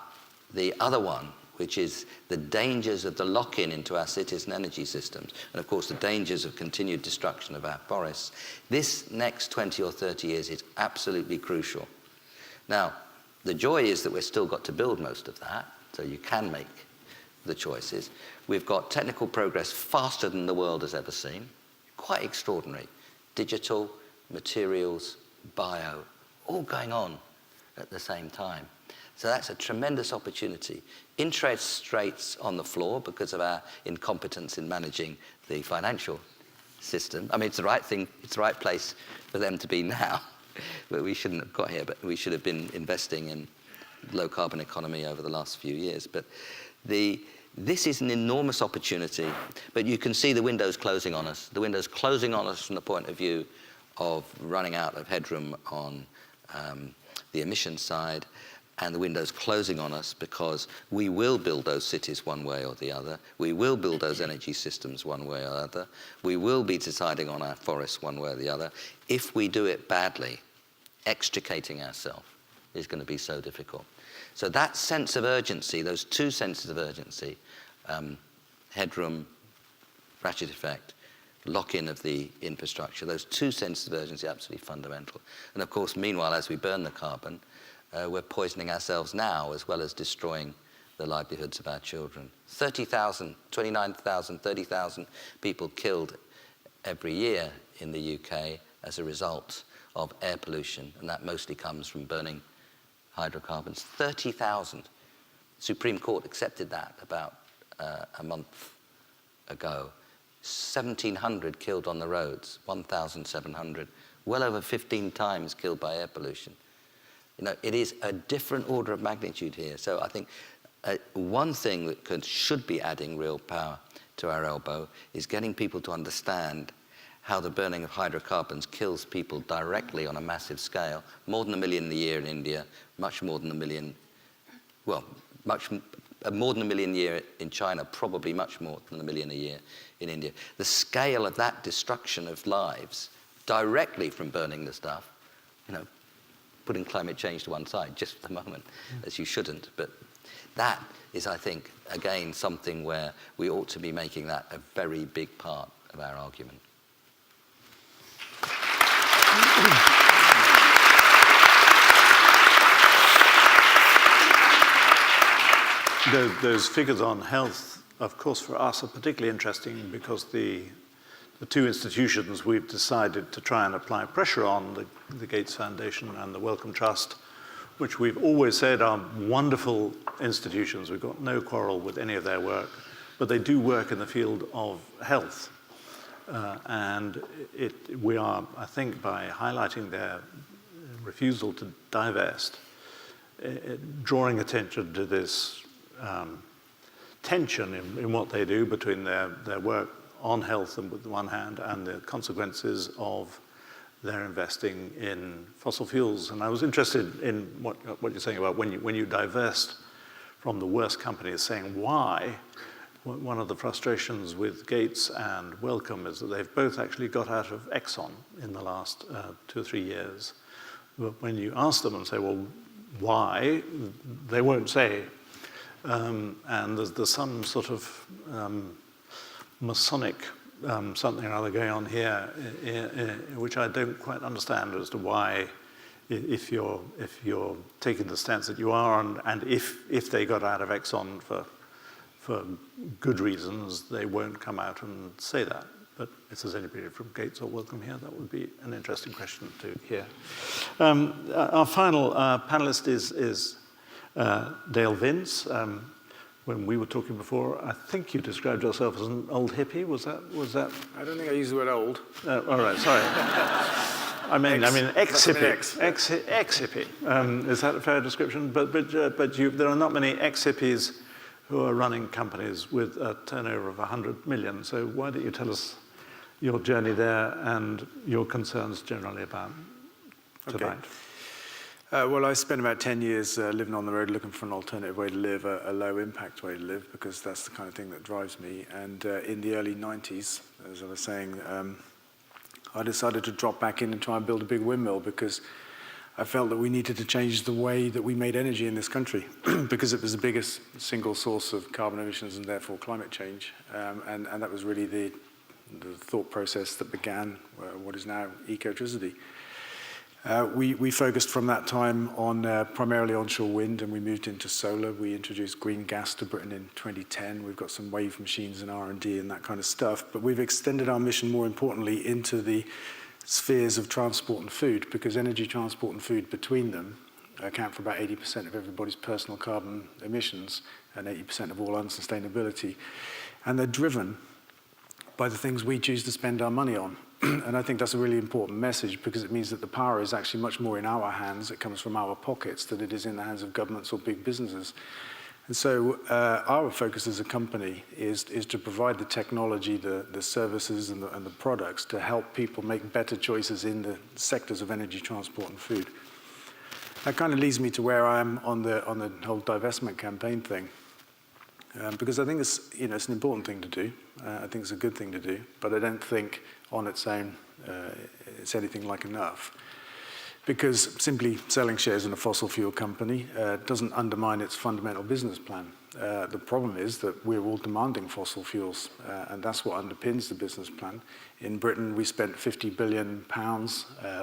the other one, which is the dangers of the lock-in into our cities and energy systems, and of course the dangers of continued destruction of our forests, this next 20 or 30 years is absolutely crucial. Now, the joy is that we've still got to build most of that, so you can make the choices. We've got technical progress faster than the world has ever seen, quite extraordinary. Digital, materials, bio, all going on at the same time. So that's a tremendous opportunity. Interest rates on the floor because of our incompetence in managing the financial system. I mean, it's the right thing, it's the right place for them to be now. But we shouldn't have got here, but we should have been investing in low carbon economy over the last few years. But this is an enormous opportunity, but you can see the windows closing on us. The windows closing on us from the point of view of running out of headroom on the emission side, and the windows closing on us because we will build those cities one way or the other. We will build those energy systems one way or the other. We will be deciding on our forests one way or the other. If we do it badly, extricating ourselves is going to be so difficult. So that sense of urgency, those two senses of urgency, headroom, ratchet effect, lock-in of the infrastructure, those two senses of urgency are absolutely fundamental. And of course, meanwhile, as we burn the carbon, we're poisoning ourselves now as well as destroying the livelihoods of our children. 30,000, 29,000, 30,000 people killed every year in the UK as a result of air pollution, and that mostly comes from burning hydrocarbons. 30,000. Supreme Court accepted that about a month ago. 1,700 killed on the roads, 1,700, well over 15 times killed by air pollution. You know, it is a different order of magnitude here. So I think one thing that should be adding real power to our elbow is getting people to understand how the burning of hydrocarbons kills people directly on a massive scale. More than 1 million a year in India, much more than 1 million, well, more than 1 million a year in China, probably much more than 1 million a year in India. The scale of that destruction of lives directly from burning the stuff, you know, putting climate change to one side just for the moment, as you shouldn't, but that is, I think, again, something where we ought to be making that a very big part of our argument. Those figures on health, of course, for us are particularly interesting because the two institutions we've decided to try and apply pressure on, the Gates Foundation and the Wellcome Trust, which we've always said are wonderful institutions. We've got no quarrel with any of their work, but they do work in the field of health. And we are, I think, by highlighting their refusal to divest, drawing attention to this tension in what they do between their work on health on the one hand and the consequences of their investing in fossil fuels. And I was interested in what you're saying about when you divest from the worst companies, saying why. One of the frustrations with Gates and Wellcome is that they've both actually got out of Exxon in the last 2 or 3 years. But when you ask them and say, well, why, they won't say. And there's some sort of Masonic something or other going on here, which I don't quite understand as to why, if you're taking the stance that you are, and if they got out of Exxon for good reasons, they won't come out and say that. But if there's anybody from Gates or Wellcome here, that would be an interesting question to hear. Our final panelist is Dale Vince. When we were talking before, I think you described yourself as an old hippie. Was that? I don't think I used the word old. All right, sorry. I mean, ex-hippie. Ex-hippie. Is that a fair description? But there are not many ex-hippies who are running companies with a turnover of 100 million. So why don't you tell us your journey there and your concerns generally about tonight? Okay. Well, I spent about 10 years living on the road looking for an alternative way to live, a low-impact way to live, because that's the kind of thing that drives me. And in the early 90s, as I was saying, I decided to drop back in and try and build a big windmill because I felt that we needed to change the way that we made energy in this country because it was the biggest single source of carbon emissions and therefore climate change. And that was really the thought process that began what is now Ecotricity. We focused from that time on primarily onshore wind, and we moved into solar. We introduced green gas to Britain in 2010. We've got some wave machines and R&D and that kind of stuff. But we've extended our mission, more importantly, into the spheres of transport and food, because energy, transport and food between them account for about 80% of everybody's personal carbon emissions and 80% of all unsustainability. And they're driven by the things we choose to spend our money on. And I think that's a really important message, because it means that the power is actually much more in our hands, it comes from our pockets, than it is in the hands of governments or big businesses. And so our focus as a company is to provide the technology, the services and the products to help people make better choices in the sectors of energy, transport and food. That kind of leads me to where I am on the whole divestment campaign thing. Because I think it's an important thing to do. I think it's a good thing to do, but I don't think on its own it's anything like enough. Because simply selling shares in a fossil fuel company doesn't undermine its fundamental business plan. The problem is that we're all demanding fossil fuels, and that's what underpins the business plan. In Britain, we spent £50 billion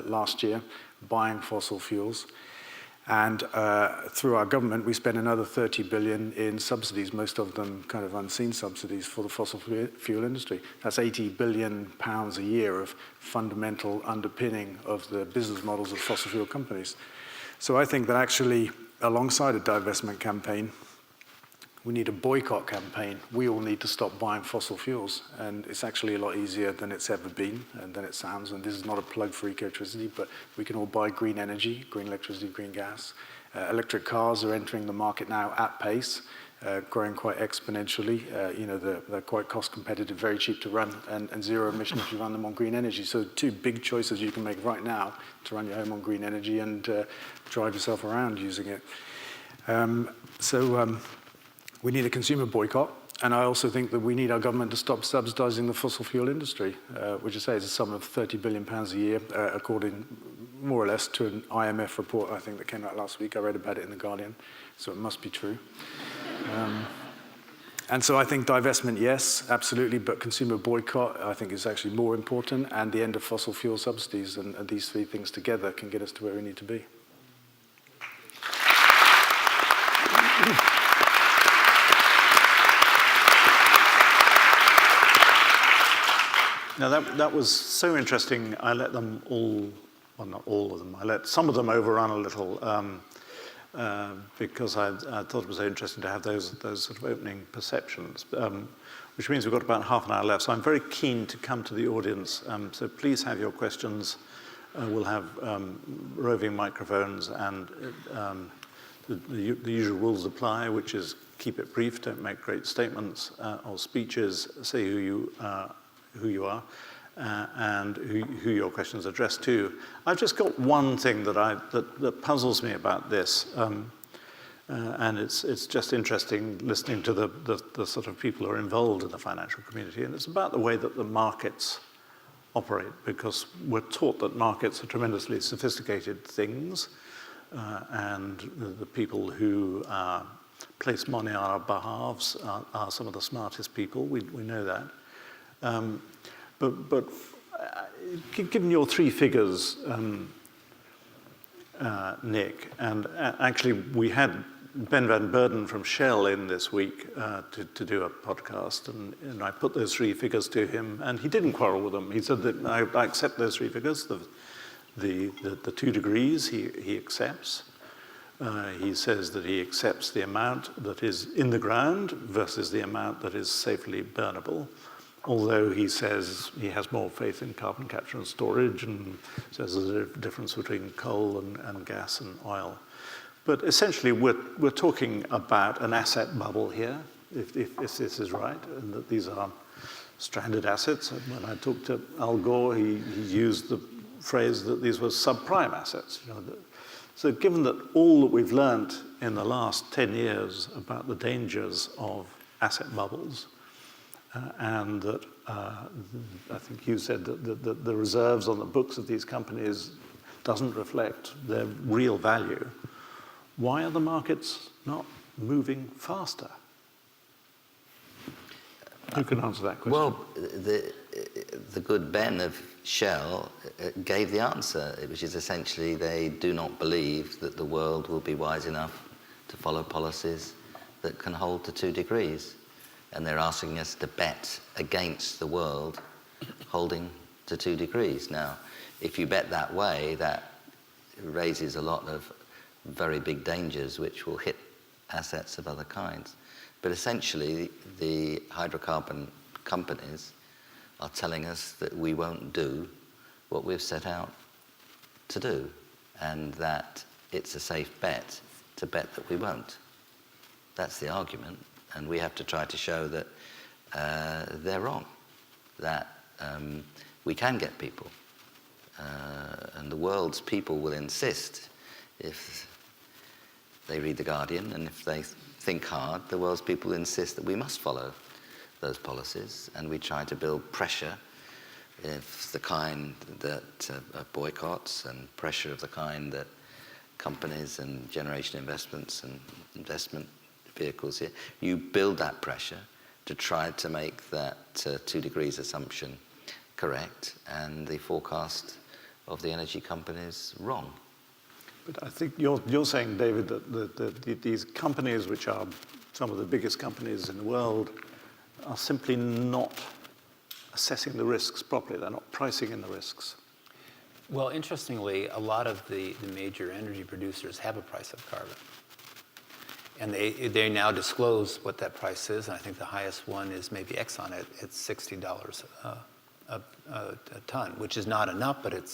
last year buying fossil fuels. And through our government, we spend another 30 billion in subsidies, most of them kind of unseen subsidies for the fossil fuel industry. That's 80 billion pounds a year of fundamental underpinning of the business models of fossil fuel companies. So I think that actually, alongside a divestment campaign, we need a boycott campaign. We all need to stop buying fossil fuels. And it's actually a lot easier than it's ever been and than it sounds. And this is not a plug for Ecotricity, but we can all buy green energy, green electricity, green gas. Electric cars are entering the market now at pace, growing quite exponentially. They're quite cost competitive, very cheap to run, and zero emission if you run them on green energy. So two big choices you can make right now to run your home on green energy and drive yourself around using it. We need a consumer boycott, and I also think that we need our government to stop subsidising the fossil fuel industry, which I say is a sum of £30 billion a year, according more or less to an IMF report, I think, that came out last week. I read about it in The Guardian, so it must be true. And so I think divestment, yes, absolutely, but consumer boycott, I think, is actually more important, and the end of fossil fuel subsidies, and these three things together can get us to where we need to be. Now that was so interesting, I let them all, well, not all of them, I let some of them overrun a little because I thought it was so interesting to have those sort of opening perceptions, which means we've got about half an hour left. So I'm very keen to come to the audience, so please have your questions. We'll have roving microphones, and the usual rules apply, which is keep it brief, don't make great statements or speeches, say who you are, and who your questions are addressed to. I've just got one thing that puzzles me about this, and it's just interesting listening to the sort of people who are involved in the financial community, and it's about the way that the markets operate, because we're taught that markets are tremendously sophisticated things, and the people who place money on our behalves are some of the smartest people. We know that. But given your three figures, Nick, and actually we had Ben van Beurden from Shell in this week to do a podcast, and I put those three figures to him, and he didn't quarrel with them. He said that I accept those three figures, the 2 degrees he accepts. He says that he accepts the amount that is in the ground versus the amount that is safely burnable, although he says he has more faith in carbon capture and storage, and says there's a difference between coal and gas and oil. But essentially, we're talking about an asset bubble here, if this is right, and that these are stranded assets. When I talked to Al Gore, he used the phrase that these were subprime assets. So given that all that we've learned in the last 10 years about the dangers of asset bubbles, and that I think you said that the reserves on the books of these companies doesn't reflect their real value, why are the markets not moving faster? Who can answer that question? Well, the good Ben of Shell gave the answer, which is essentially they do not believe that the world will be wise enough to follow policies that can hold to 2 degrees. And they're asking us to bet against the world holding to 2 degrees. Now, if you bet that way, that raises a lot of very big dangers which will hit assets of other kinds. But essentially, the hydrocarbon companies are telling us that we won't do what we've set out to do, and that it's a safe bet to bet that we won't. That's the argument, and we have to try to show that they're wrong, that we can get people, and the world's people will insist, if they read The Guardian and if they think hard, the world's people insist that we must follow those policies, and we try to build pressure of the kind that boycotts, and pressure of the kind that companies and generation investments and investment vehicles here, you build that pressure to try to make that 2 degrees assumption correct and the forecast of the energy companies wrong. But I think you're saying, David, that these companies, which are some of the biggest companies in the world, are simply not assessing the risks properly. They're not pricing in the risks. Well, interestingly, a lot of the major energy producers have a price of carbon. And they now disclose what that price is, and I think the highest one is maybe Exxon at $60 a ton, which is not enough, but it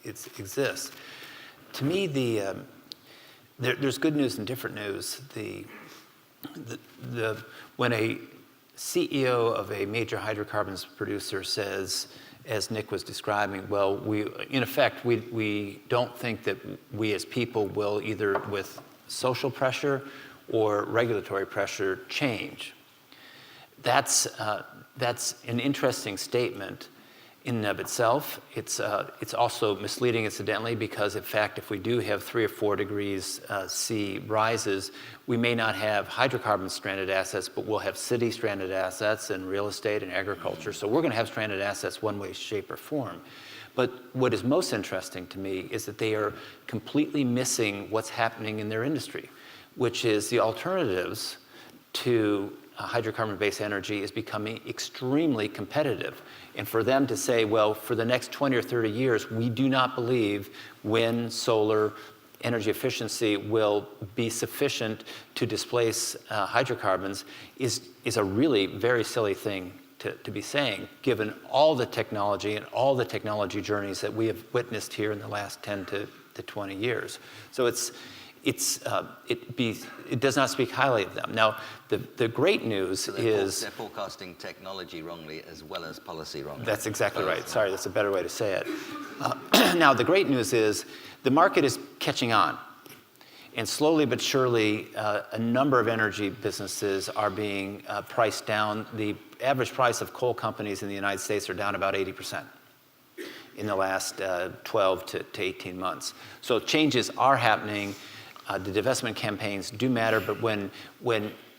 exists. To me, there's good news and different news. When a CEO of a major hydrocarbons producer says, as Nick was describing, well, in effect, we don't think that we as people will, either with social pressure or regulatory pressure, change. That's an interesting statement in and of itself. It's also misleading, incidentally, because in fact, if we do have 3 or 4 degrees C rises, we may not have hydrocarbon stranded assets, but we'll have city stranded assets and real estate and agriculture. So we're going to have stranded assets one way, shape, or form. But what is most interesting to me is that they are completely missing what's happening in their industry, which is the alternatives to hydrocarbon-based energy is becoming extremely competitive. And for them to say, well, for the next 20 or 30 years, we do not believe wind, solar, energy efficiency will be sufficient to displace hydrocarbons is a really very silly thing to be saying, given all the technology and all the technology journeys that we have witnessed here in the last 10 to 20 years. So it does not speak highly of them. Now, the great news so is... They're forecasting technology wrongly as well as policy wrongly. That's exactly right. Sorry, that's a better way to say it. Now, the great news is the market is catching on. And slowly but surely, a number of energy businesses are being priced down. The average price of coal companies in the United States are down about 80% in the last 12 to 18 months. So changes are happening. The divestment campaigns do matter, but when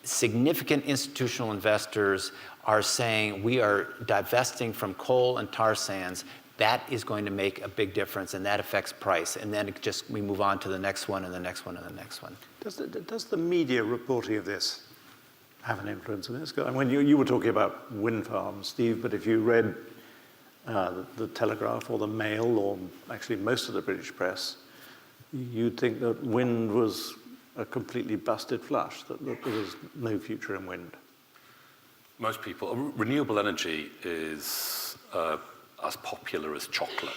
significant institutional investors are saying we are divesting from coal and tar sands, that is going to make a big difference, and that affects price. And then we move on to the next one and the next one and the next one. Does the media reporting of this have an influence on this? I mean, you were talking about wind farms, Steve, but if you read the Telegraph or the Mail, or actually most of the British press, you'd think that wind was a completely busted flush, that there was no future in wind. Most people, renewable energy is as popular as chocolate,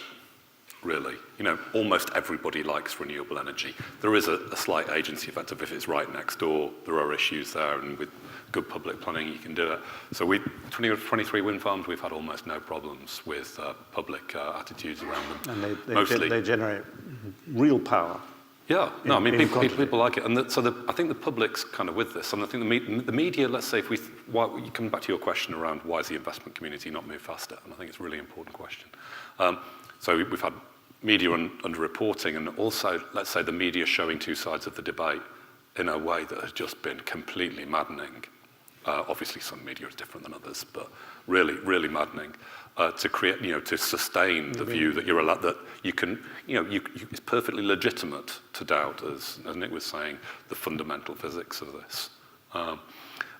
really. You know, almost everybody likes renewable energy. There is a slight agency effect of if it's right next door, there are issues there, and with good public planning, you can do it. So 23 wind farms, we've had almost no problems with public attitudes around them. And they generate real power. Yeah, no, I mean, people like it. And I think the public's kind of with this. And I think the media, let's say, you come back to your question around why is the investment community not moved faster? And I think it's a really important question. So we've had media underreporting, and also, let's say, the media showing two sides of the debate in a way that has just been completely maddening. Obviously, some media is different than others, but really, really maddening. To create, to sustain the view that you're allowed, that you can, it's perfectly legitimate to doubt, as Nick was saying, the fundamental physics of this.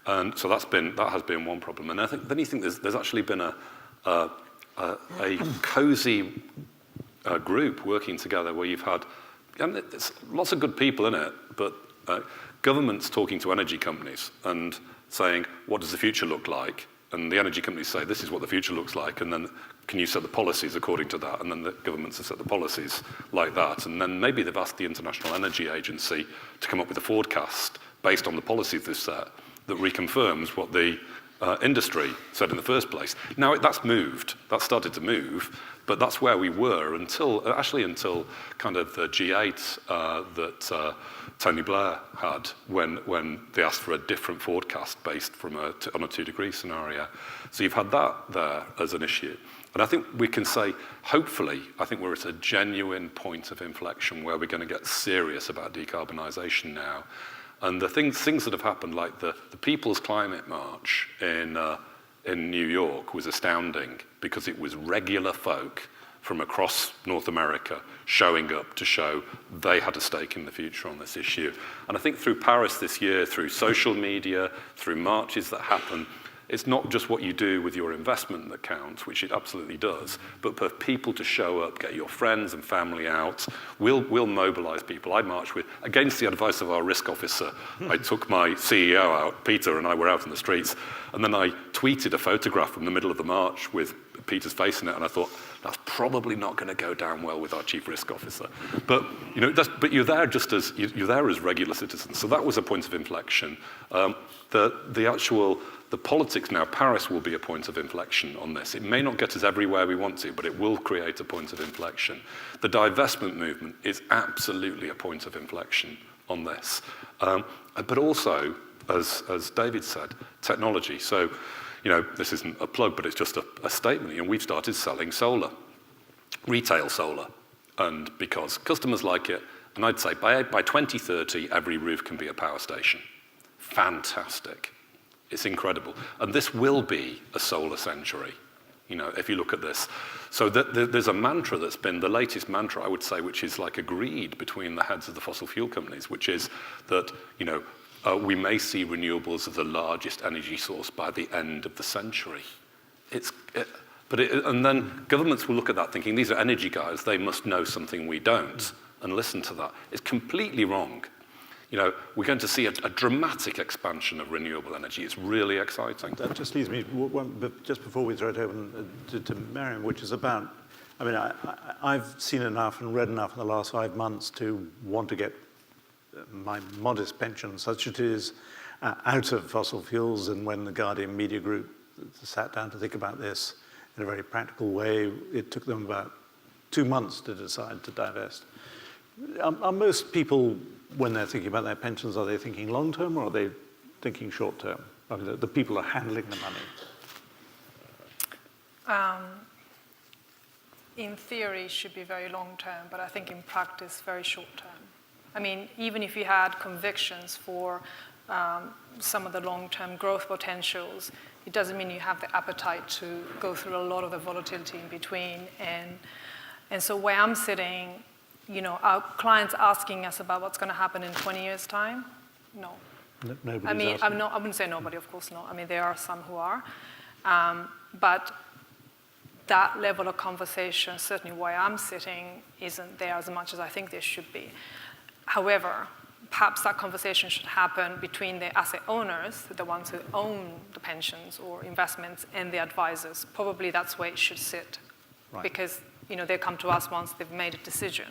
And so that has been one problem. And I think then you think there's actually been a cosy group working together where you've had and there's lots of good people in it, but governments talking to energy companies and saying, what does the future look like? And the energy companies say, this is what the future looks like, and then can you set the policies according to that? And then the governments have set the policies like that. And then maybe they've asked the International Energy Agency to come up with a forecast based on the policies they've set that reconfirms what the industry said in the first place. Now, that's moved. That's started to move, but that's where we were until kind of the G8 that Tony Blair had when they asked for a different forecast based on a 2-degree scenario. So you've had that there as an issue. And I think we can say, hopefully, I think we're at a genuine point of inflection where we're going to get serious about decarbonisation now. And the things that have happened, like the People's Climate March in New York was astounding because it was regular folk from across North America showing up to show they had a stake in the future on this issue. And I think through Paris this year, through social media, through marches that happen, it's not just what you do with your investment that counts, which it absolutely does, but for people to show up, get your friends and family out. We'll mobilize people. I marched against the advice of our risk officer. I took my CEO out, Peter, and I were out in the streets, and then I tweeted a photograph from the middle of the march with Peter's face in it, and I thought, that's probably not going to go down well with our chief risk officer. But but you're there you're there as regular citizens. So that was a point of inflection. The politics now, Paris will be a point of inflection on this. It may not get us everywhere we want to, but it will create a point of inflection. The divestment movement is absolutely a point of inflection on this. But also, as David said, technology. So, this isn't a plug, but it's just a statement. We've started selling solar, retail solar, and because customers like it, and I'd say by 2030, every roof can be a power station. Fantastic. It's incredible. And this will be a solar century, if you look at this. So there's a mantra that's been the latest mantra, I would say, which is like agreed between the heads of the fossil fuel companies, which is that, we may see renewables as the largest energy source by the end of the century. And then governments will look at that thinking, these are energy guys, they must know something we don't, and listen to that. It's completely wrong. We're going to see a dramatic expansion of renewable energy. It's really exciting. That just leads me, just before we throw it over to Meryam, which is about, I've seen enough and read enough in the last 5 months to want to get my modest pension, such it is, out of fossil fuels. And when the Guardian Media Group sat down to think about this in a very practical way, it took them about 2 months to decide to divest. Are most people, when they're thinking about their pensions, are they thinking long-term or are they thinking short-term? The people are handling the money. In theory, it should be very long-term, but I think in practice, very short-term. Even if you had convictions for some of the long-term growth potentials, it doesn't mean you have the appetite to go through a lot of the volatility in between. And so where I'm sitting, our clients asking us about what's going to happen in 20 years' time? No. Nobody's asking. I wouldn't say nobody, of course not. There are some who are. But that level of conversation, certainly where I'm sitting, isn't there as much as I think there should be. However, perhaps that conversation should happen between the asset owners, the ones who own the pensions or investments, and the advisors. Probably that's where it should sit. Right. Because they come to us once they've made a decision.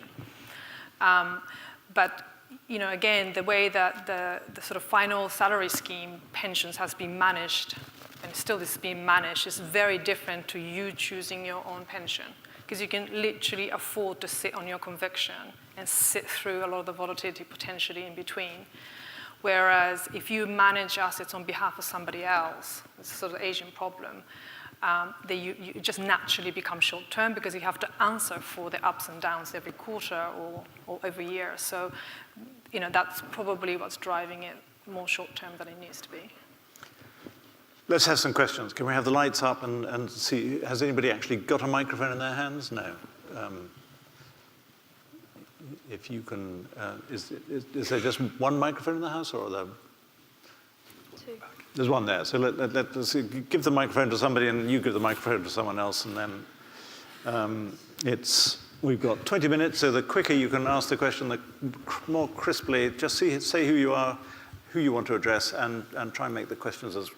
But again, the way that the sort of final salary scheme pensions has been managed, and still is being managed, is very different to you choosing your own pension. Because you can literally afford to sit on your conviction and sit through a lot of the volatility potentially in between. Whereas if you manage assets on behalf of somebody else, it's a sort of Asian problem, you just naturally become short-term because you have to answer for the ups and downs every quarter or every year. So, that's probably what's driving it more short-term than it needs to be. Let's have some questions. Can we have the lights up and see, has anybody actually got a microphone in their hands? No. If you can, is there just one microphone in the house or are there? Two. There's one there. So let's give the microphone to somebody and you give the microphone to someone else and then it's We've got 20 minutes, so the quicker you can ask the question, the more crisply, just say who you are, who you want to address, and try and make the questions as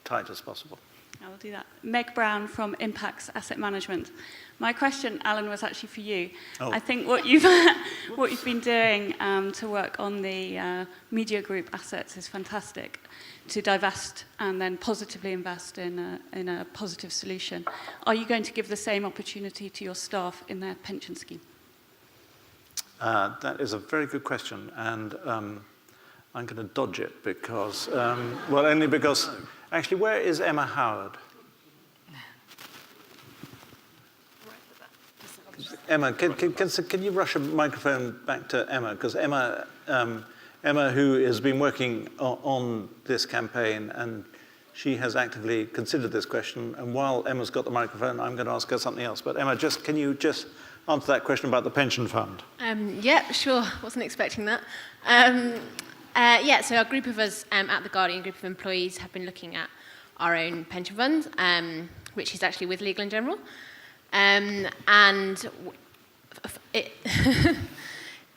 tight as possible. I will do that. Meg Brown from Impacts Asset Management. My question, Alan, was actually for you. Oh. I think what you've been doing to work on the media group assets is fantastic. To divest and then positively invest in a positive solution. Are you going to give the same opportunity to your staff in their pension scheme? That is a very good question, and I'm going to dodge it because, well, only because, actually, where is Emma Howard? Emma, can you rush a microphone back to Emma? Because Emma, who has been working on this campaign, and she has actively considered this question. And while Emma's got the microphone, I'm going to ask her something else. But Emma, can you just answer that question about the pension fund? Yeah, sure. Wasn't expecting that. Yeah, so a group of us at The Guardian, a group of employees, have been looking at our own pension fund, which is actually with Legal & General. And it,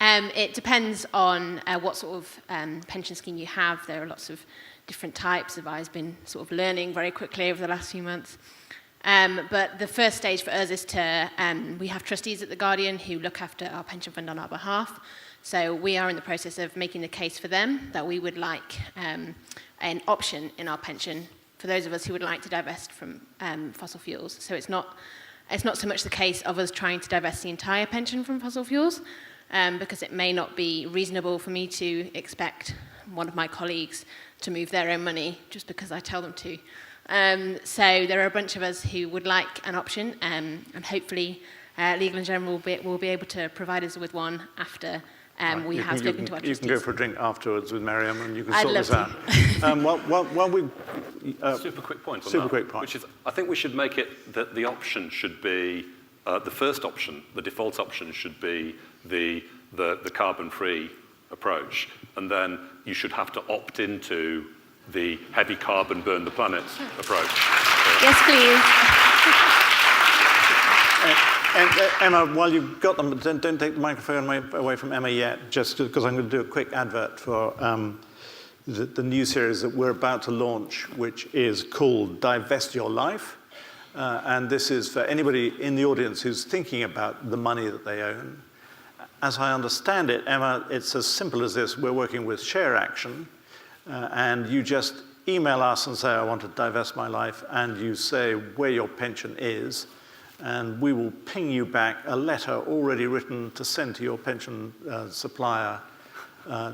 it depends on what sort of pension scheme you have. There are lots of different types of I've been sort of learning very quickly over the last few months. But the first stage for us is to, we have trustees at The Guardian who look after our pension fund on our behalf. So we are in the process of making the case for them that we would like an option in our pension for those of us who would like to divest from fossil fuels. So it's not so much the case of us trying to divest the entire pension from fossil fuels, because it may not be reasonable for me to expect one of my colleagues to move their own money just because I tell them to. So there are a bunch of us who would like an option, and hopefully Legal & General will be able to provide us with one after we have spoken to our trustees. You can go for a drink afterwards with Meryam, and you can I'd sort this love out. While we... super quick point on super that, quick point. which is, I think we should make it that the option should be, the first option, the default option should be the carbon-free approach, and then you should have to opt into the heavy carbon burn the planet approach. Yes, please. And Emma, while you've got them, don't take the microphone away from Emma yet, just because I'm going to do a quick advert for the new series that we're about to launch, which is called Divest Your Life. And this is for anybody in the audience who's thinking about the money that they own. As I understand it, Emma, it's as simple as this. We're working with Share Action, and you just email us and say, I want to divest my life, and you say where your pension is, and we will ping you back a letter already written to send to your pension supplier,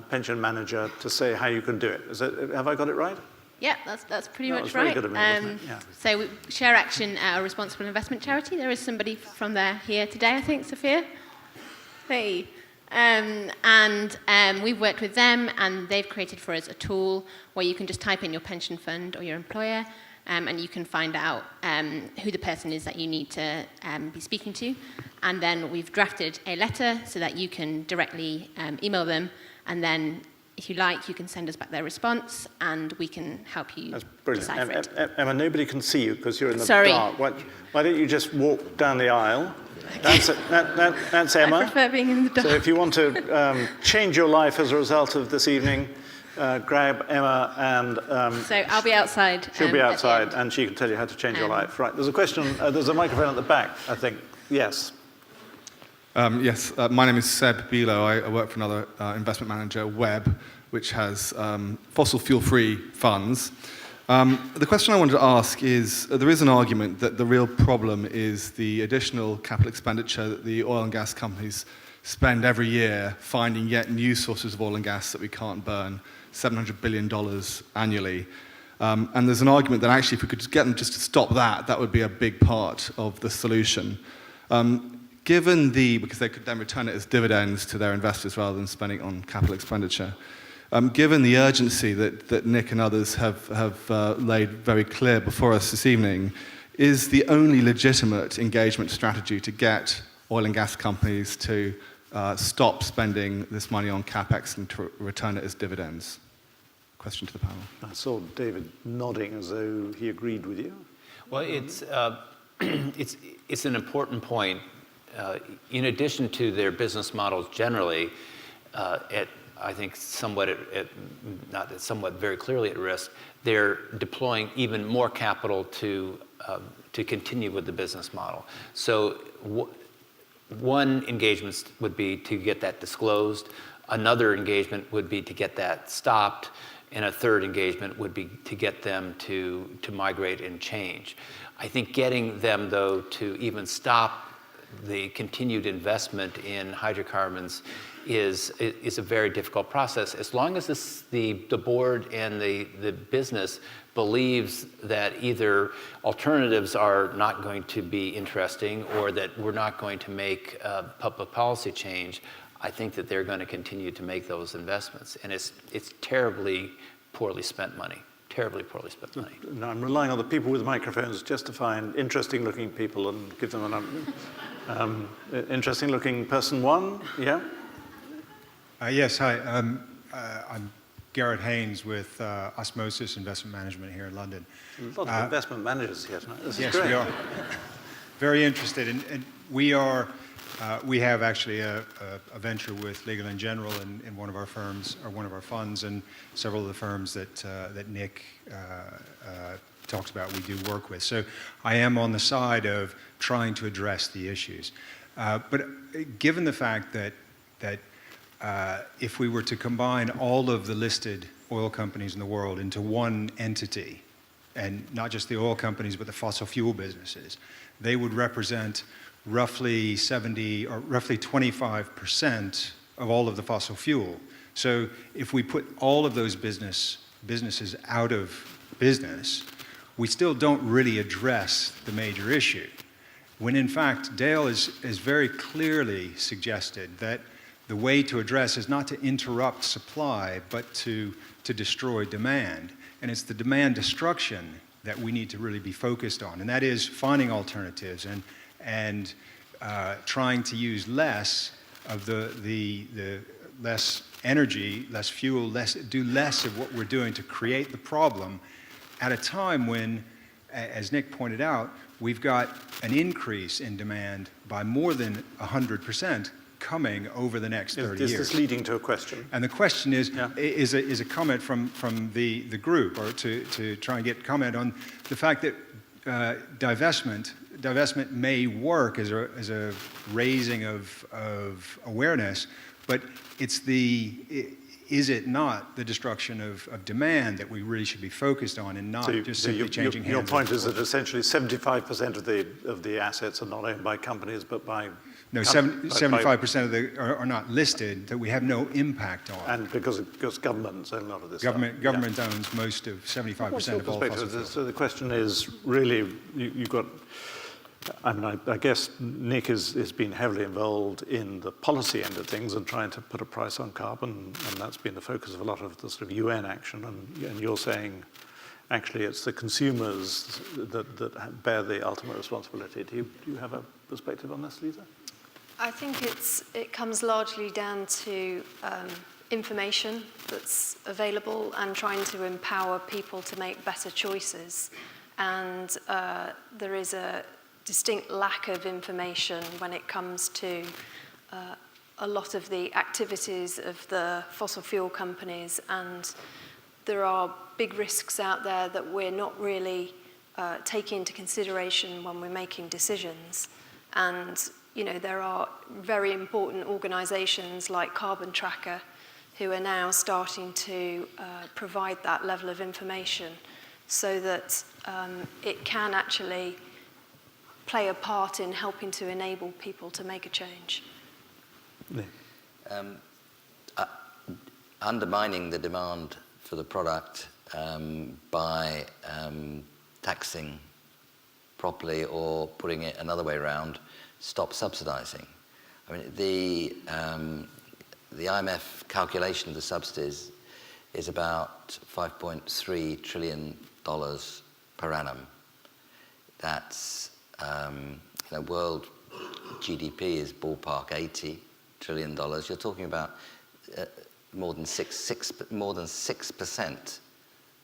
pension manager, to say how you can do it. Have I got it right? Yeah, that's pretty much very right. good of me, wasn't it? Yeah. So Share Action, a responsible investment charity. There is somebody from there here today, I think, Sophia. Hey. And we've worked with them, and they've created for us a tool where you can just type in your pension fund or your employer, and you can find out who the person is that you need to be speaking to. And then we've drafted a letter so that you can directly email them, and then if you like, you can send us back their response, and we can help you decipher it. Emma, nobody can see you because you're in the Sorry. dark. Why don't you just walk down the aisle? That's Emma. I prefer being in the dark. So if you want to change your life as a result of this evening, grab Emma and... so I'll be outside. She'll be outside, at the end. and she can tell you how to change your life. Right, there's a question, there's a microphone at the back, I think. Yes. Yes, my name is Seb Bilo. I work for another investment manager, Web, which has fossil fuel-free funds. The question I wanted to ask is, there is an argument that the real problem is the additional capital expenditure that the oil and gas companies spend every year finding yet new sources of oil and gas that we can't burn, $700 billion annually. And there's an argument that actually if we could just get them just to stop that, that would be a big part of the solution. Because they could then return it as dividends to their investors rather than spending it on capital expenditure. Given the urgency that Nick and others have laid very clear before us this evening, is the only legitimate engagement strategy to get oil and gas companies to stop spending this money on capex and to return it as dividends? Question to the panel. I saw David nodding as though he agreed with you. Well, it's an important point in addition to their business models generally, I think somewhat very clearly at risk, they're deploying even more capital to continue with the business model. So one engagement would be to get that disclosed. Another engagement would be to get that stopped. And a third engagement would be to get them to migrate and change. I think getting them, though, to even stop the continued investment in hydrocarbons is a very difficult process. As long as the board and the business believes that either alternatives are not going to be interesting or that we're not going to make public policy change, I think that they're going to continue to make those investments. And it's terribly poorly spent money. Terribly poorly spent money. No, I'm relying on the people with microphones just to find interesting-looking people and give them a number. Interesting-looking person one, yeah? Yes, hi. I'm Garrett Haynes with Osmosis Investment Management here in London. A lot of investment managers here tonight. This is yes, great. we are. Very interested. And we have actually a venture with Legal & General in one of our firms, or one of our funds, and several of the firms that Nick talks about we do work with. So I am on the side of trying to address the issues. But given the fact that if we were to combine all of the listed oil companies in the world into one entity, and not just the oil companies, but the fossil fuel businesses, they would represent roughly 70 or roughly 25% of all of the fossil fuel. So if we put all of those businesses out of business, we still don't really address the major issue. When in fact, Dale is very clearly suggested that the way to address is not to interrupt supply, but to destroy demand. And it's the demand destruction that we need to really be focused on. And that is finding alternatives and trying to use less of the less energy, less fuel, do less of what we're doing to create the problem at a time when, as Nick pointed out, we've got an increase in demand by more than 100% coming over the next 30 years. Is this leading to a question? And the question is a comment from the group, or to try and get comment on the fact that divestment may work as a raising of awareness, but is it not the destruction of demand that we really should be focused on, and not just simply changing hands? Your point is that essentially 75% of the assets are not owned by companies, but by... No, 75% of the are not listed, that we have no impact on. And because governments own a lot of this Government owns most of 75% of all fossil fuels. So the question is really, you've got... I mean, I guess Nick has been heavily involved in the policy end of things and trying to put a price on carbon, and that's been the focus of a lot of the sort of UN action. And you're saying, actually, it's the consumers that bear the ultimate responsibility. Do you have a perspective on this, Lisa? I think it comes largely down to information that's available and trying to empower people to make better choices. And there is a distinct lack of information when it comes to a lot of the activities of the fossil fuel companies, and there are big risks out there that we're not really taking into consideration when we're making decisions. And there are very important organizations like Carbon Tracker who are now starting to provide that level of information so that it can actually play a part in helping to enable people to make a change. Undermining the demand for the product by taxing properly, or putting it another way around, stop subsidizing. I mean, the IMF calculation of the subsidies is about $5.3 trillion per annum. That's world GDP is ballpark $80 trillion. You're talking about more than 6%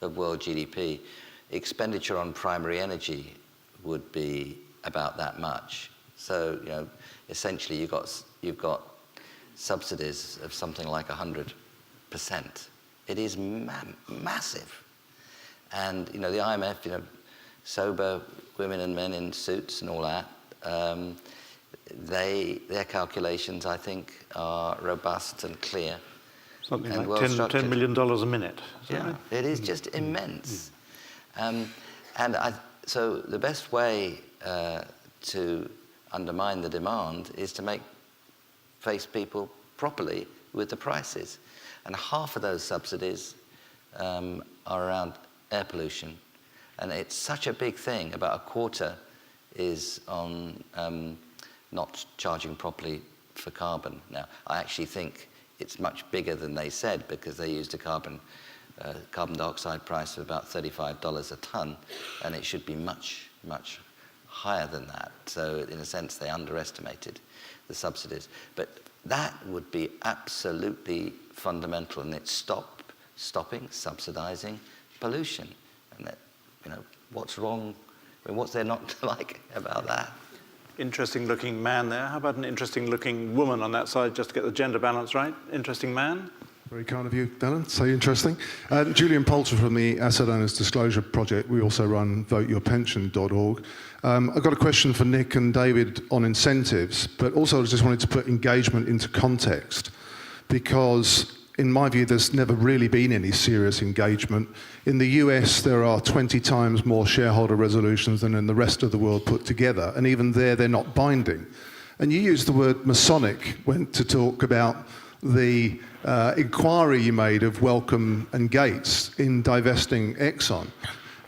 of world GDP. Expenditure on primary energy would be about that much. So, essentially you've got subsidies of something like 100%. It is massive. And, the IMF, sober women and men in suits and all that, their calculations, I think, are robust and clear. Something and like $10 million a minute. Yeah, right? It is just immense. So the best way to undermine the demand is to face people properly with the prices. And half of those subsidies are around air pollution. And it's such a big thing. About a quarter is on not charging properly for carbon. Now, I actually think it's much bigger than they said, because they used a carbon dioxide price of about $35 a tonne, and it should be much, much higher than that. So in a sense, they underestimated the subsidies. But that would be absolutely fundamental, and it's stopping subsidizing pollution. And that, what's wrong? I mean, what's there not to like about that? Interesting looking man there. How about an interesting looking woman on that side, just to get the gender balance right? Interesting man. Very kind of you, Alan. So interesting. Julian Poulter from the Asset Owners Disclosure Project. We also run voteyourpension.org. I've got a question for Nick and David on incentives, but also I just wanted to put engagement into context, because in my view, there's never really been any serious engagement. In the US, there are 20 times more shareholder resolutions than in the rest of the world put together, and even there, they're not binding. And you used the word Masonic to talk about the inquiry you made of Wellcome and Gates in divesting Exxon.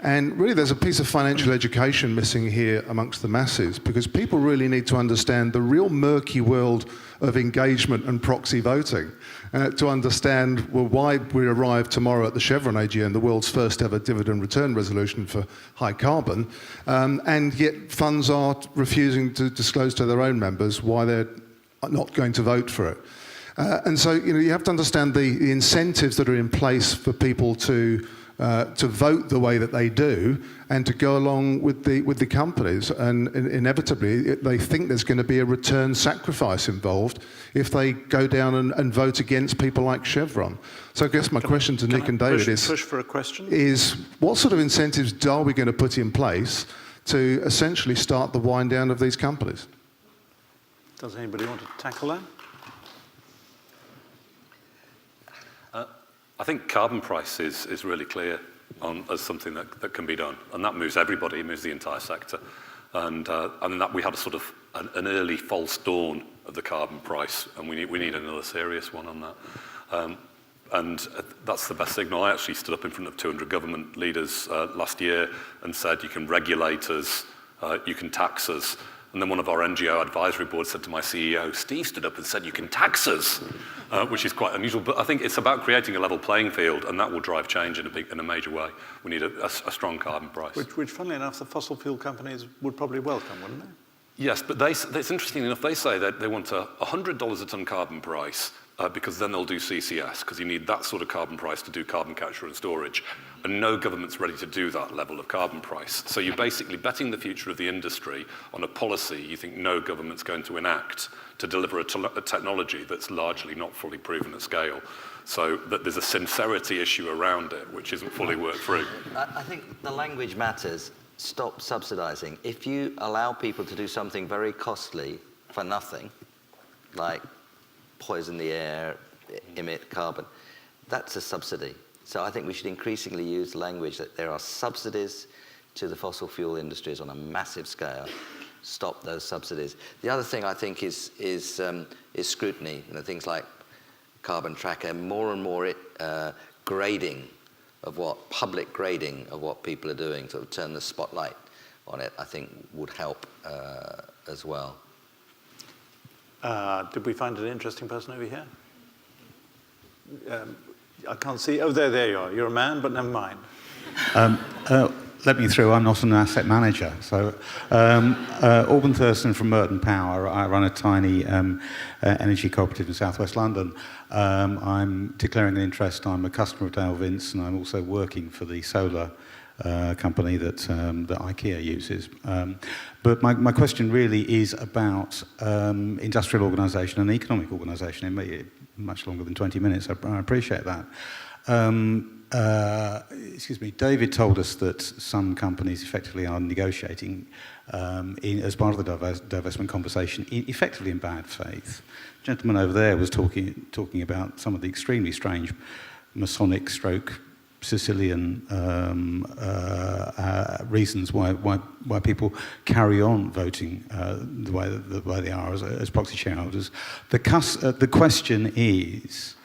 And really, there's a piece of financial education missing here amongst the masses, because people really need to understand the real murky world of engagement and proxy voting to understand why we arrive tomorrow at the Chevron AGM, the world's first ever dividend return resolution for high carbon, and yet funds are refusing to disclose to their own members why they're not going to vote for it. And so, you have to understand the incentives that are in place for people to vote the way that they do, and to go along with the companies. And inevitably, they think there's going to be a return sacrifice involved if they go down and vote against people like Chevron. So I guess my question to Nick and David is what sort of incentives are we going to put in place to essentially start the wind down of these companies? Does anybody want to tackle that? I think carbon price is really clear as something that can be done, and that moves everybody, it moves the entire sector. And that we had a sort of an early false dawn of the carbon price, and we need another serious one on that. And that's the best signal. I actually stood up in front of 200 government leaders last year and said, you can regulate us, you can tax us. And then one of our NGO advisory boards said to my CEO, Steve stood up and said, you can tax us, which is quite unusual. But I think it's about creating a level playing field, and that will drive change in a major way. We need a strong carbon price. Which, funnily enough, the fossil fuel companies would probably welcome, wouldn't they? Yes, but it's interesting enough, they say that they want a $100 a tonne carbon price, because then they'll do CCS, because you need that sort of carbon price to do carbon capture and storage. And no government's ready to do that level of carbon price. So you're basically betting the future of the industry on a policy you think no government's going to enact to deliver a technology that's largely not fully proven at scale. So that there's a sincerity issue around it, which isn't fully worked through. I think the language matters. Stop subsidizing. If you allow people to do something very costly for nothing, like poison the air, emit carbon, that's a subsidy. So I think we should increasingly use language that there are subsidies to the fossil fuel industries on a massive scale. Stop those subsidies. The other thing I think is scrutiny. Things like carbon tracker, more and more grading of public grading of what people are doing, sort of turn the spotlight on it, I think would help as well. Did we find an interesting person over here? I can't see. Oh, there you are. You're a man, but never mind. Let me through. I'm not an asset manager. So, Auburn Thurston from Merton Power. I run a tiny energy cooperative in southwest London. I'm declaring an interest. I'm a customer of Dale Vince, and I'm also working for the solar company that IKEA uses. But my question really is about industrial organisation and economic organisation. It may be much longer than 20 minutes. I appreciate that. Excuse me. David told us that some companies effectively are negotiating as part of the divestment conversation, effectively in bad faith. The gentleman over there was talking about some of the extremely strange Masonic stroke Sicilian reasons why people carry on voting the way they are as proxy shareholders. The question is,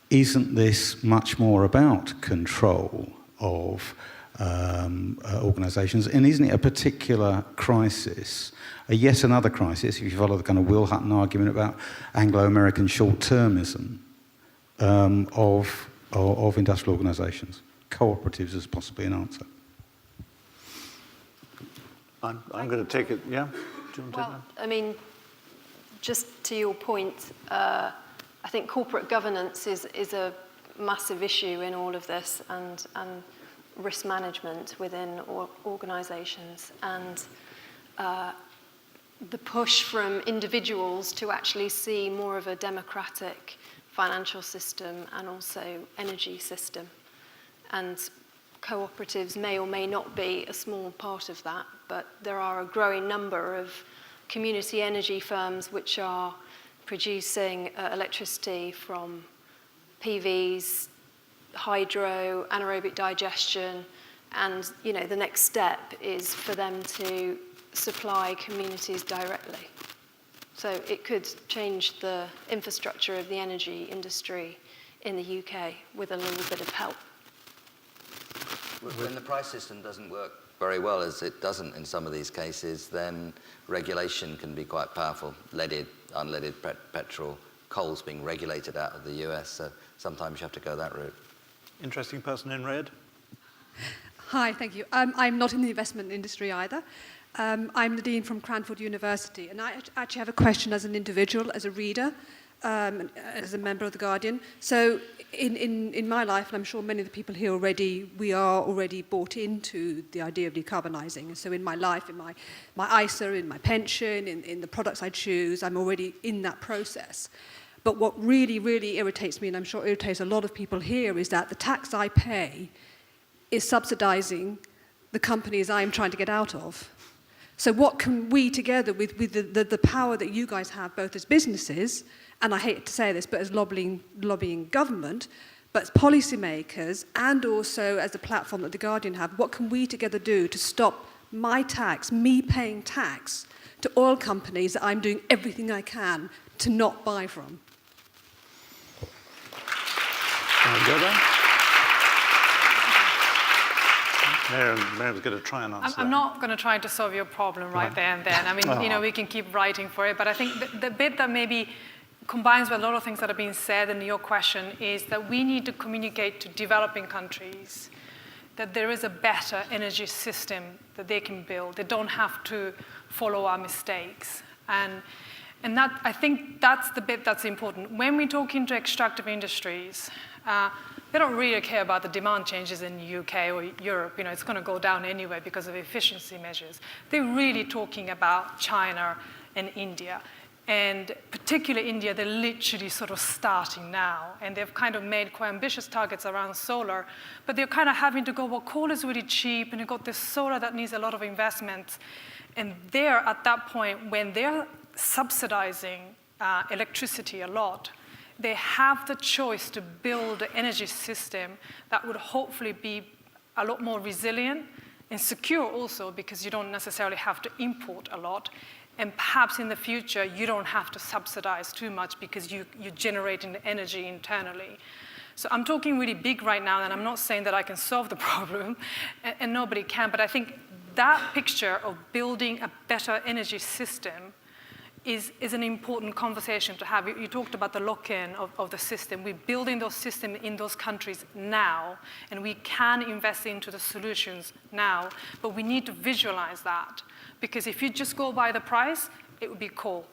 isn't this much more about control of organisations, and isn't it a particular crisis, yet another crisis, if you follow the kind of Will Hutton argument about Anglo-American short-termism of industrial organisations? Cooperatives is possibly an answer. I'm going to take it, yeah? Do you want to take that? I mean, just to your point, I think corporate governance is a massive issue in all of this, and risk management within organisations, and the push from individuals to actually see more of a democratic financial system and also energy system. And cooperatives may or may not be a small part of that, but there are a growing number of community energy firms which are producing electricity from PVs, hydro, anaerobic digestion, and the next step is for them to supply communities directly. So it could change the infrastructure of the energy industry in the UK with a little bit of help. When the price system doesn't work very well, as it doesn't in some of these cases, then regulation can be quite powerful. Leaded, unleaded petrol, coal's being regulated out of the US, so sometimes you have to go that route. Interesting person in red. Hi, thank you. I'm not in the investment industry either. I'm Nadine from Cranford University, and I actually have a question as an individual, as a reader, as a member of The Guardian. So in my life, and I'm sure many of the people here already, we are already bought into the idea of decarbonising. So in my life, in my ISA, in my pension, in the products I choose, I'm already in that process. But what really, really irritates me, and I'm sure irritates a lot of people here, is that the tax I pay is subsidising the companies I'm trying to get out of. So what can we together, with the power that you guys have, both as businesses, and I hate to say this, but as lobbying government, but as policymakers, and also as the platform that The Guardian have, what can we together do to stop my tax, me paying tax, to oil companies that I'm doing everything I can to not buy from? Meryam's going to try and answer I'm not going to try to solve your problem right there and then. I mean, we can keep writing for it, but I think the bit that maybe combines with a lot of things that have been said in your question is that we need to communicate to developing countries that there is a better energy system that they can build. They don't have to follow our mistakes. And that, I think that's the bit that's important. When we talk into extractive industries, they don't really care about the demand changes in the UK or Europe. It's going to go down anyway because of efficiency measures. They're really talking about China and India. And particularly India, they're literally sort of starting now. And they've kind of made quite ambitious targets around solar. But they're kind of having to go, well, coal is really cheap, and you've got this solar that needs a lot of investment. And they're at that point, when they're subsidizing electricity a lot, they have the choice to build an energy system that would hopefully be a lot more resilient and secure also, because you don't necessarily have to import a lot. And perhaps in the future, you don't have to subsidize too much because you're generating the energy internally. So I'm talking really big right now, and I'm not saying that I can solve the problem, and nobody can, but I think that picture of building a better energy system is an important conversation to have. You talked about the lock-in of the system. We're building those systems in those countries now, and we can invest into the solutions now, but we need to visualize that. Because if you just go by the price, it would be coal.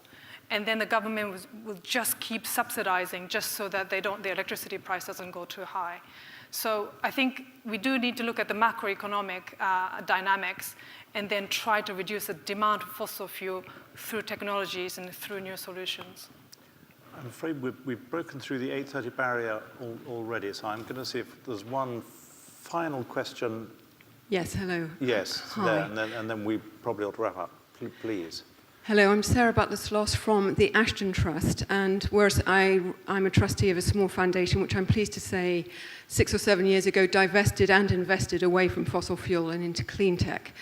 And then the government will just keep subsidizing just so that the electricity price doesn't go too high. So I think we do need to look at the macroeconomic dynamics and then try to reduce the demand for fossil fuel through technologies and through new solutions. I'm afraid we've broken through the 8:30 barrier already, so I'm going to see if there's one final question. Yes, hello. Yes, Hi. there, and then we probably ought to wrap up. Please. Hello, I'm Sarah Butler-Sloss from the Ashton Trust, and whereas I'm a trustee of a small foundation, which I'm pleased to say 6 or 7 years ago divested and invested away from fossil fuel and into clean tech.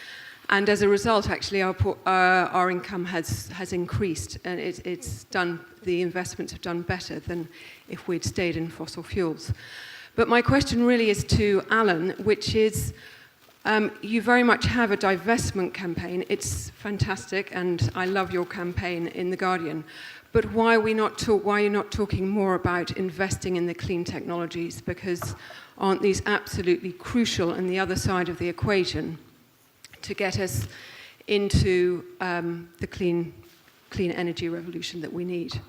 And as a result, actually, our income has increased, and the investments have done better than if we'd stayed in fossil fuels. But my question really is to Alan, which is, you very much have a divestment campaign. It's fantastic, and I love your campaign in The Guardian. But why are you not talking more about investing in the clean technologies? Because aren't these absolutely crucial on the other side of the equation to get us into the clean energy revolution that we need?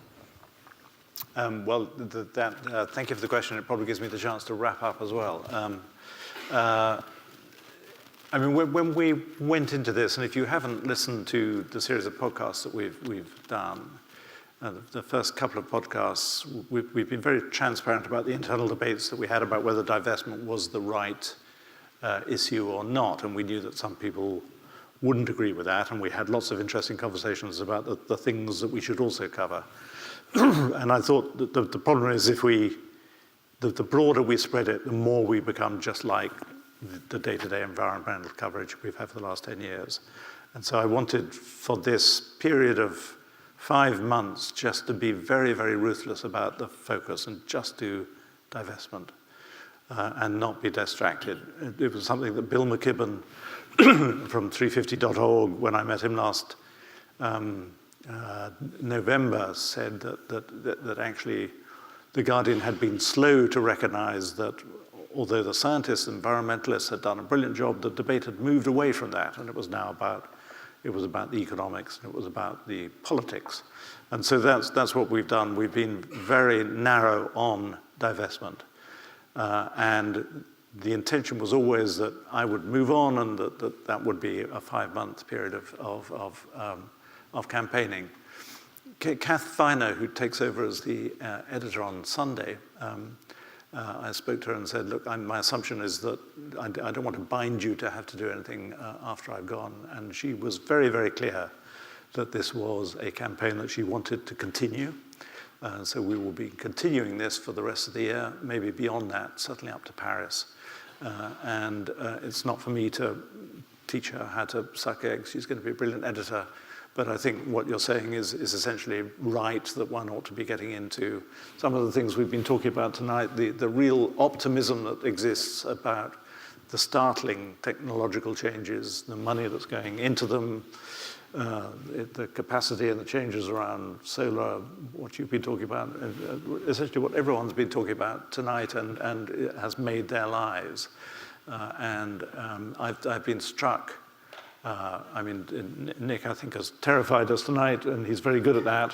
Thank you for the question. It probably gives me the chance to wrap up as well. I mean, when we went into this, and if you haven't listened to the series of podcasts that we've done, the first couple of podcasts, we've been very transparent about the internal debates that we had about whether divestment was the right issue or not, and we knew that some people wouldn't agree with that, and we had lots of interesting conversations about the things that we should also cover. And I thought that the problem is the broader we spread it, the more we become just like the day-to-day environmental coverage we've had for the last 10 years. And so I wanted for this period of 5 months just to be very, very ruthless about the focus and just do divestment and not be distracted. It was something that Bill McKibben from 350.org, when I met him last November, said that actually The Guardian had been slow to recognize that although the scientists and environmentalists had done a brilliant job, the debate had moved away from that, and it was now about the economics, and it was about the politics. And so that's what we've done. We've been very narrow on divestment. And the intention was always that I would move on and that would be a 5-month period of campaigning. Kath Feiner, who takes over as the editor on Sunday, I spoke to her and said, look, my assumption is that I don't want to bind you to have to do anything after I've gone. And she was very, very clear that this was a campaign that she wanted to continue. So we will be continuing this for the rest of the year, maybe beyond that, certainly up to Paris. And it's not for me to teach her how to suck eggs. She's going to be a brilliant editor. But I think what you're saying is essentially right, that one ought to be getting into some of the things we've been talking about tonight, the real optimism that exists about the startling technological changes, the money that's going into them, the capacity and the changes around solar, what you've been talking about, essentially what everyone's been talking about tonight and it has made their lives. I've been struck. I mean, Nick, I think, has terrified us tonight, and he's very good at that.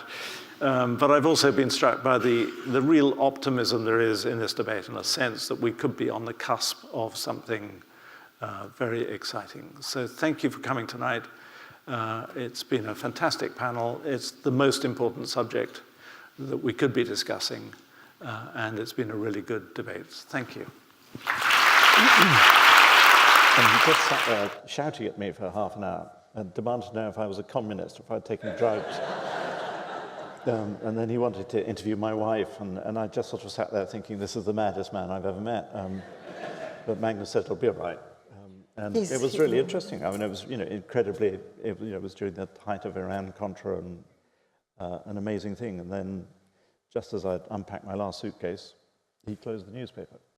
But I've also been struck by the real optimism there is in this debate, and a sense that we could be on the cusp of something very exciting. So thank you for coming tonight. It's been a fantastic panel. It's the most important subject that we could be discussing, and it's been a really good debate. Thank you. And he just sat there shouting at me for half an hour and demanded to know if I was a communist, if I'd taken drugs. And then he wanted to interview my wife, and I just sort of sat there thinking, this is the maddest man I've ever met. But Magnus said, it'll be all right. And it was really interesting. I mean, it was, incredibly, it was during the height of Iran-Contra and an amazing thing. And then just as I'd unpacked my last suitcase, he closed the newspaper.